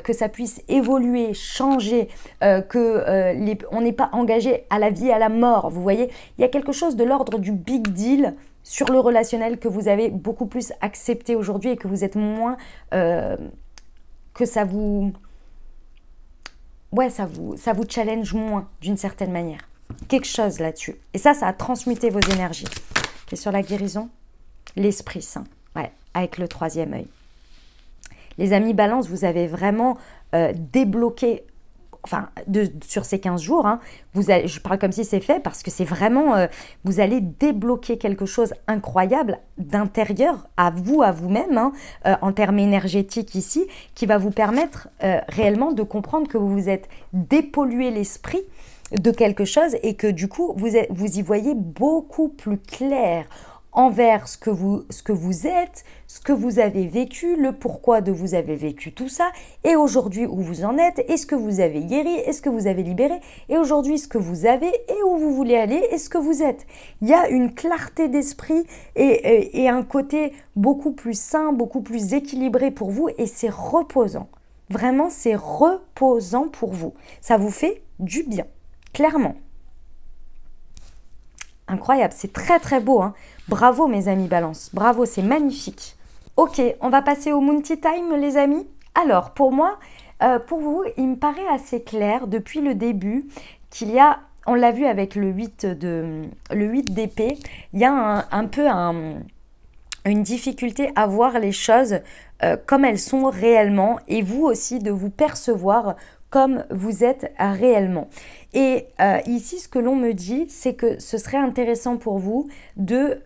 [SPEAKER 1] que ça puisse évoluer, changer, on n'est pas engagé à la vie, à la mort. Vous voyez, il y a quelque chose de l'ordre du big deal sur le relationnel que vous avez beaucoup plus accepté aujourd'hui et que vous êtes moins... que ça vous... Ouais, ça vous challenge moins d'une certaine manière. Quelque chose là-dessus. Et ça a transmuté vos énergies. Et sur la guérison, l'Esprit Saint. Ouais, avec le 3e œil. Les amis Balance, vous avez vraiment débloqué, enfin, sur ces 15 jours, hein, je parle comme si c'est fait parce que c'est vraiment, vous allez débloquer quelque chose incroyable d'intérieur à vous-même, hein, en termes énergétiques ici, qui va vous permettre réellement de comprendre que vous vous êtes dépollué l'esprit de quelque chose et que du coup, vous y voyez beaucoup plus clair envers ce que vous êtes, ce que vous avez vécu, le pourquoi de vous avez vécu tout ça, et aujourd'hui où vous en êtes, est-ce que vous avez guéri, est-ce que vous avez libéré, et aujourd'hui ce que vous avez, et où vous voulez aller, et ce que vous êtes. Il y a une clarté d'esprit et un côté beaucoup plus sain, beaucoup plus équilibré pour vous, et c'est reposant. Vraiment, c'est reposant pour vous. Ça vous fait du bien, clairement. Incroyable, c'est très très beau, hein. Bravo mes amis Balance, bravo, c'est magnifique. Ok, on va passer au Moon Tea Time les amis. Alors pour moi, pour vous, il me paraît assez clair depuis le début qu'il y a on l'a vu avec le 8 d'épée, il y a un peu une difficulté à voir les choses comme elles sont réellement et vous aussi de vous percevoir comme vous êtes réellement. Et ici, ce que l'on me dit, c'est que ce serait intéressant pour vous de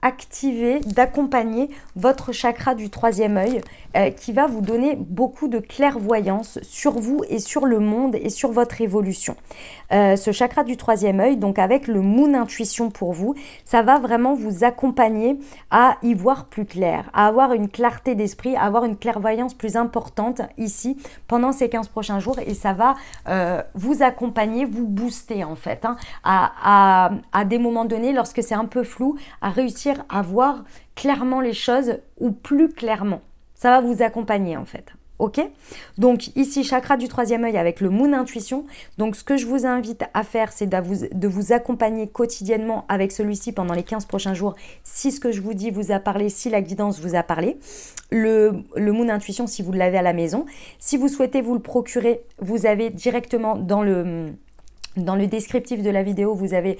[SPEAKER 1] activer, d'accompagner votre chakra du troisième œil qui va vous donner beaucoup de clairvoyance sur vous et sur le monde et sur votre évolution. Ce chakra du troisième œil, donc avec le Moon Intuition pour vous, ça va vraiment vous accompagner à y voir plus clair, à avoir une clarté d'esprit, à avoir une clairvoyance plus importante ici pendant ces 15 prochains jours et ça va vous accompagner, vous booster en fait, hein, à des moments donnés lorsque c'est un peu flou, à réussir à voir clairement les choses ou plus clairement. Ça va vous accompagner en fait. Ok? Donc ici, chakra du troisième œil avec le Moon Intuition. Donc ce que je vous invite à faire, c'est de vous accompagner quotidiennement avec celui-ci pendant les 15 prochains jours. Si ce que je vous dis vous a parlé, si la guidance vous a parlé. Le Moon Intuition, si vous l'avez à la maison. Si vous souhaitez vous le procurer, vous avez directement dans le descriptif de la vidéo, vous avez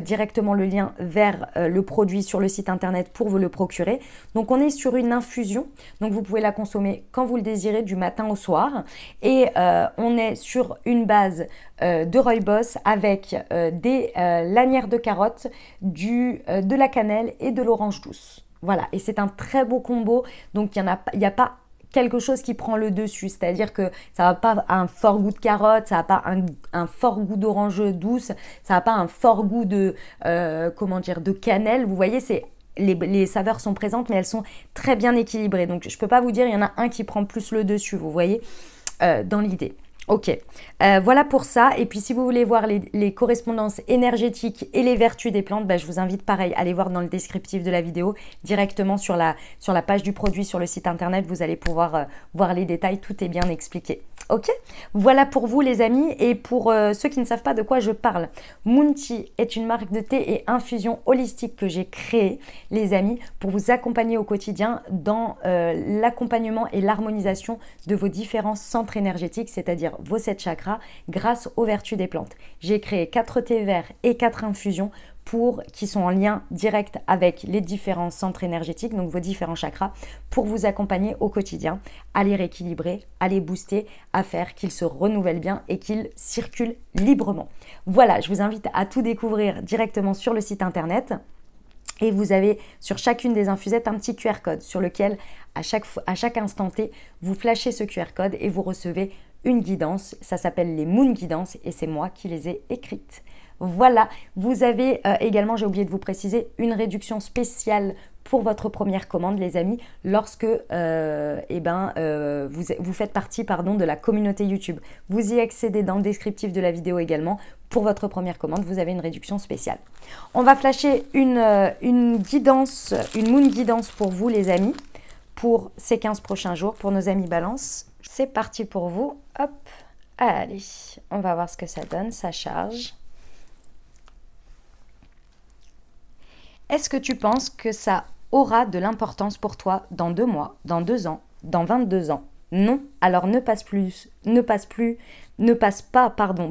[SPEAKER 1] directement le lien vers le produit sur le site internet pour vous le procurer. Donc on est sur une infusion, donc vous pouvez la consommer quand vous le désirez du matin au soir. Et on est sur une base de rooibos avec des lanières de carottes, de la cannelle et de l'orange douce. Voilà, et c'est un très beau combo, donc il n'y a pas quelque chose qui prend le dessus, c'est-à-dire que ça va pas un fort goût de carotte, ça va pas un fort goût d'orange douce, ça va pas un fort goût de de cannelle. Vous voyez, les saveurs sont présentes, mais elles sont très bien équilibrées. Donc je peux pas vous dire, il y en a un qui prend plus le dessus. Vous voyez, dans l'idée. Ok, voilà pour ça. Et puis si vous voulez voir les correspondances énergétiques et les vertus des plantes, je vous invite pareil à aller voir dans le descriptif de la vidéo, directement sur la page du produit sur le site internet, vous allez pouvoir voir les détails, tout est bien expliqué. Ok, voilà pour vous les amis. Et pour ceux qui ne savent pas de quoi je parle, Moon Tea est une marque de thé et infusion holistique que j'ai créée les amis pour vous accompagner au quotidien dans l'accompagnement et l'harmonisation de vos différents centres énergétiques, c'est-à-dire vos 7 chakras grâce aux vertus des plantes. J'ai créé 4 thés verts et 4 infusions qui sont en lien direct avec les différents centres énergétiques, donc vos différents chakras, pour vous accompagner au quotidien, à les rééquilibrer, à les booster, à faire qu'ils se renouvellent bien et qu'ils circulent librement. Voilà, je vous invite à tout découvrir directement sur le site internet. Et vous avez sur chacune des infusettes un petit QR code sur lequel à chaque instant T, vous flashez ce QR code et vous recevez une guidance. Ça s'appelle les Moon Guidances et c'est moi qui les ai écrites. Voilà, vous avez également, j'ai oublié de vous préciser, une réduction spéciale pour votre première commande les amis, lorsque vous faites partie de la communauté YouTube. Vous y accédez dans le descriptif de la vidéo également. Pour votre première commande, vous avez une réduction spéciale. On va flasher une guidance, une Moon Guidance pour vous les amis, pour ces 15 prochains jours, pour nos amis Balance. C'est parti pour vous. Hop, allez, on va voir ce que ça donne, ça charge. Est-ce que tu penses que ça aura de l'importance pour toi dans 2 mois, dans 2 ans, dans 22 ans? Non, alors ne passe pas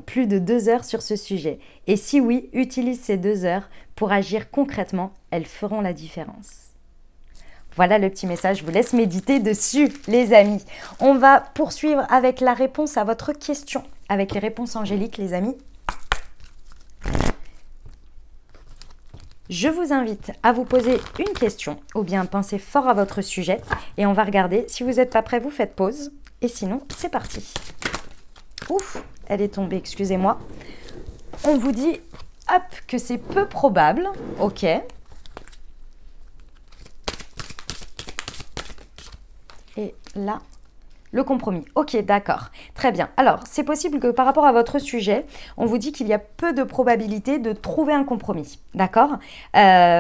[SPEAKER 1] plus de 2 heures sur ce sujet. Et si oui, utilise ces 2 heures pour agir concrètement, elles feront la différence. Voilà le petit message, je vous laisse méditer dessus les amis. On va poursuivre avec la réponse à votre question, avec les réponses angéliques les amis. Je vous invite à vous poser une question ou bien penser fort à votre sujet et on va regarder. Si vous n'êtes pas prêt, vous faites pause et sinon, c'est parti. Ouf, elle est tombée, excusez-moi. On vous dit, hop, que c'est peu probable, ok. Et là, le compromis. Ok, d'accord. Très bien. Alors, c'est possible que par rapport à votre sujet, on vous dit qu'il y a peu de probabilité de trouver un compromis. D'accord?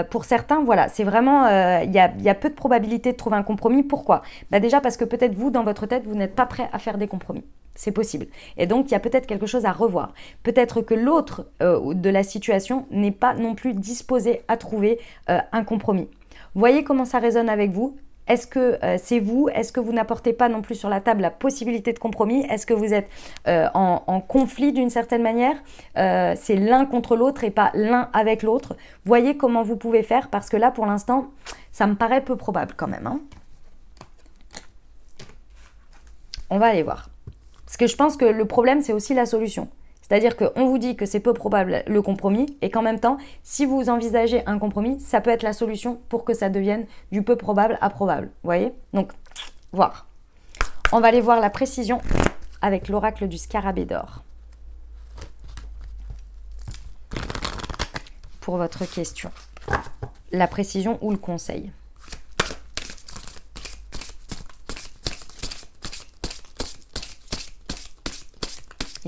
[SPEAKER 1] Pour certains, voilà, c'est vraiment, il y a peu de probabilité de trouver un compromis. Pourquoi? Déjà parce que peut-être vous, dans votre tête, vous n'êtes pas prêt à faire des compromis. C'est possible. Et donc, il y a peut-être quelque chose à revoir. Peut-être que l'autre de la situation n'est pas non plus disposé à trouver un compromis. Voyez comment ça résonne avec vous? Est-ce que c'est vous? Est-ce que vous n'apportez pas non plus sur la table la possibilité de compromis? Est-ce que vous êtes en conflit d'une certaine manière? C'est l'un contre l'autre et pas l'un avec l'autre. Voyez comment vous pouvez faire parce que là, pour l'instant, ça me paraît peu probable quand même. Hein. On va aller voir. Parce que je pense que le problème, c'est aussi la solution. C'est-à-dire qu'on vous dit que c'est peu probable le compromis et qu'en même temps, si vous envisagez un compromis, ça peut être la solution pour que ça devienne du peu probable à probable. Vous voyez? Donc, voir. On va aller voir la précision avec l'oracle du scarabée d'or. Pour votre question. La précision ou le conseil.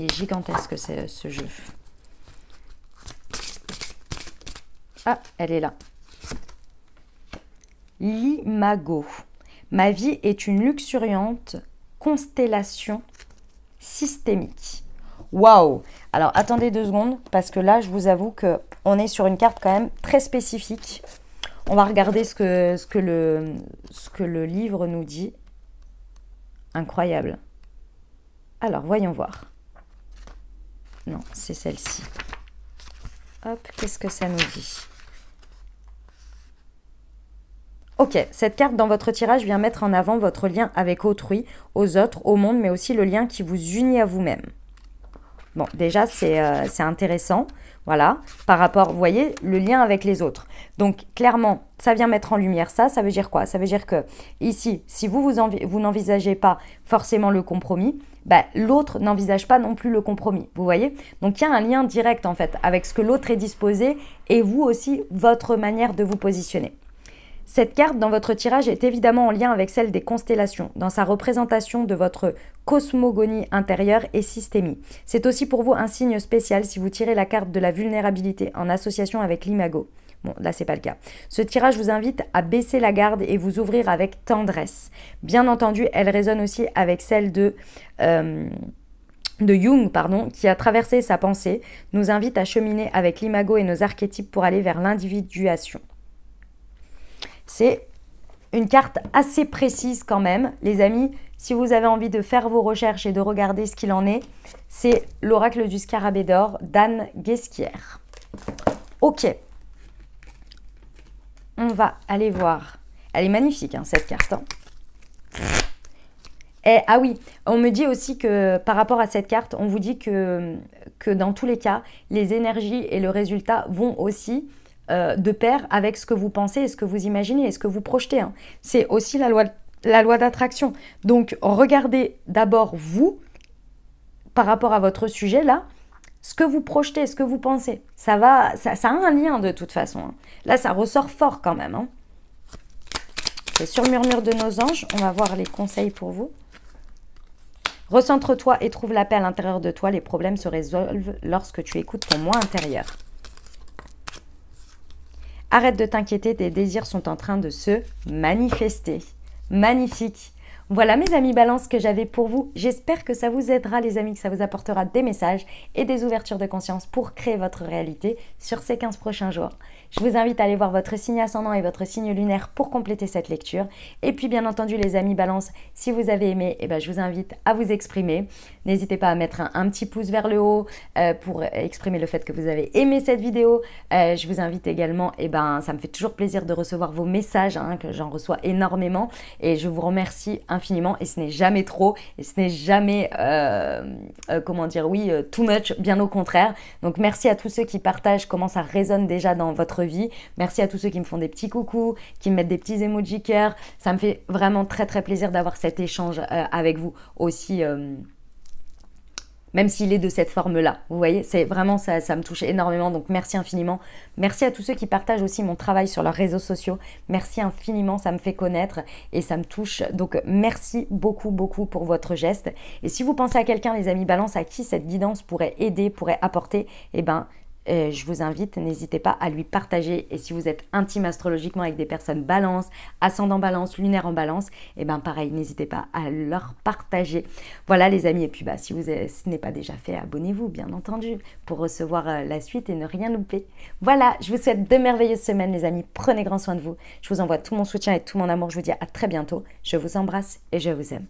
[SPEAKER 1] Il est gigantesque ce jeu. Ah, elle est là. L'imago. Ma vie est une luxuriante constellation systémique. Waouh! Alors, attendez 2 secondes, parce que là, je vous avoue qu'on est sur une carte quand même très spécifique. On va regarder ce que le livre nous dit. Incroyable. Alors, voyons voir. Non, c'est celle-ci. Hop, qu'est-ce que ça nous dit? Ok, cette carte dans votre tirage vient mettre en avant votre lien avec autrui, aux autres, au monde, mais aussi le lien qui vous unit à vous-même. Bon, déjà, c'est intéressant, voilà, par rapport, vous voyez, le lien avec les autres. Donc, clairement, ça vient mettre en lumière ça. Ça veut dire quoi? Ça veut dire que ici, si vous n'envisagez pas forcément le compromis, bah, l'autre n'envisage pas non plus le compromis, vous voyez? Donc, il y a un lien direct, en fait, avec ce que l'autre est disposé et vous aussi, votre manière de vous positionner. Cette carte dans votre tirage est évidemment en lien avec celle des constellations, dans sa représentation de votre cosmogonie intérieure et systémie. C'est aussi pour vous un signe spécial si vous tirez la carte de la vulnérabilité en association avec l'imago. Bon, là, c'est pas le cas. Ce tirage vous invite à baisser la garde et vous ouvrir avec tendresse. Bien entendu, elle résonne aussi avec celle de Jung, qui a traversé sa pensée, nous invite à cheminer avec l'imago et nos archétypes pour aller vers l'individuation. C'est une carte assez précise quand même, les amis. Si vous avez envie de faire vos recherches et de regarder ce qu'il en est, c'est l'oracle du scarabée d'or d'Anne Guesquière. Ok. On va aller voir. Elle est magnifique, hein, cette carte. Hein. Et, ah oui, on me dit aussi que par rapport à cette carte, on vous dit que dans tous les cas, les énergies et le résultat vont aussi de pair avec ce que vous pensez et ce que vous imaginez et ce que vous projetez. Hein. C'est aussi la loi d'attraction. Donc, regardez d'abord vous, par rapport à votre sujet là, ce que vous projetez, ce que vous pensez. Ça a un lien de toute façon. Hein. Là, ça ressort fort quand même. Hein. Et sur le murmure de nos anges, on va voir les conseils pour vous. Recentre-toi et trouve la paix à l'intérieur de toi. Les problèmes se résolvent lorsque tu écoutes ton moi intérieur. Arrête de t'inquiéter, tes désirs sont en train de se manifester. Magnifique! Voilà mes amis Balance que j'avais pour vous. J'espère que ça vous aidera les amis, que ça vous apportera des messages et des ouvertures de conscience pour créer votre réalité sur ces 15 prochains jours. Je vous invite à aller voir votre signe ascendant et votre signe lunaire pour compléter cette lecture. Et puis bien entendu les amis Balance, si vous avez aimé, je vous invite à vous exprimer. N'hésitez pas à mettre un petit pouce vers le haut pour exprimer le fait que vous avez aimé cette vidéo. Je vous invite également, ça me fait toujours plaisir de recevoir vos messages, hein, que j'en reçois énormément. Et je vous remercie infiniment et ce n'est jamais trop et ce n'est jamais too much, bien au contraire. Donc merci à tous ceux qui partagent comment ça résonne déjà dans votre vie. Merci à tous ceux qui me font des petits coucous, qui me mettent des petits emojis cœur. Ça me fait vraiment très très plaisir d'avoir cet échange avec vous aussi. Même s'il est de cette forme-là, vous voyez, c'est vraiment ça me touche énormément, donc merci infiniment. Merci à tous ceux qui partagent aussi mon travail sur leurs réseaux sociaux. Merci infiniment, ça me fait connaître et ça me touche. Donc merci beaucoup, beaucoup pour votre geste. Et si vous pensez à quelqu'un, les amis Balance, à qui cette guidance pourrait aider, pourrait apporter, je vous invite, n'hésitez pas à lui partager. Et si vous êtes intime astrologiquement avec des personnes balance, ascendant balance, lunaire en balance, et bien pareil, n'hésitez pas à leur partager. Voilà les amis, et puis si ce n'est pas déjà fait, abonnez-vous bien entendu pour recevoir la suite et ne rien louper. Voilà, je vous souhaite de merveilleuses semaines les amis, prenez grand soin de vous. Je vous envoie tout mon soutien et tout mon amour, je vous dis à très bientôt. Je vous embrasse et je vous aime.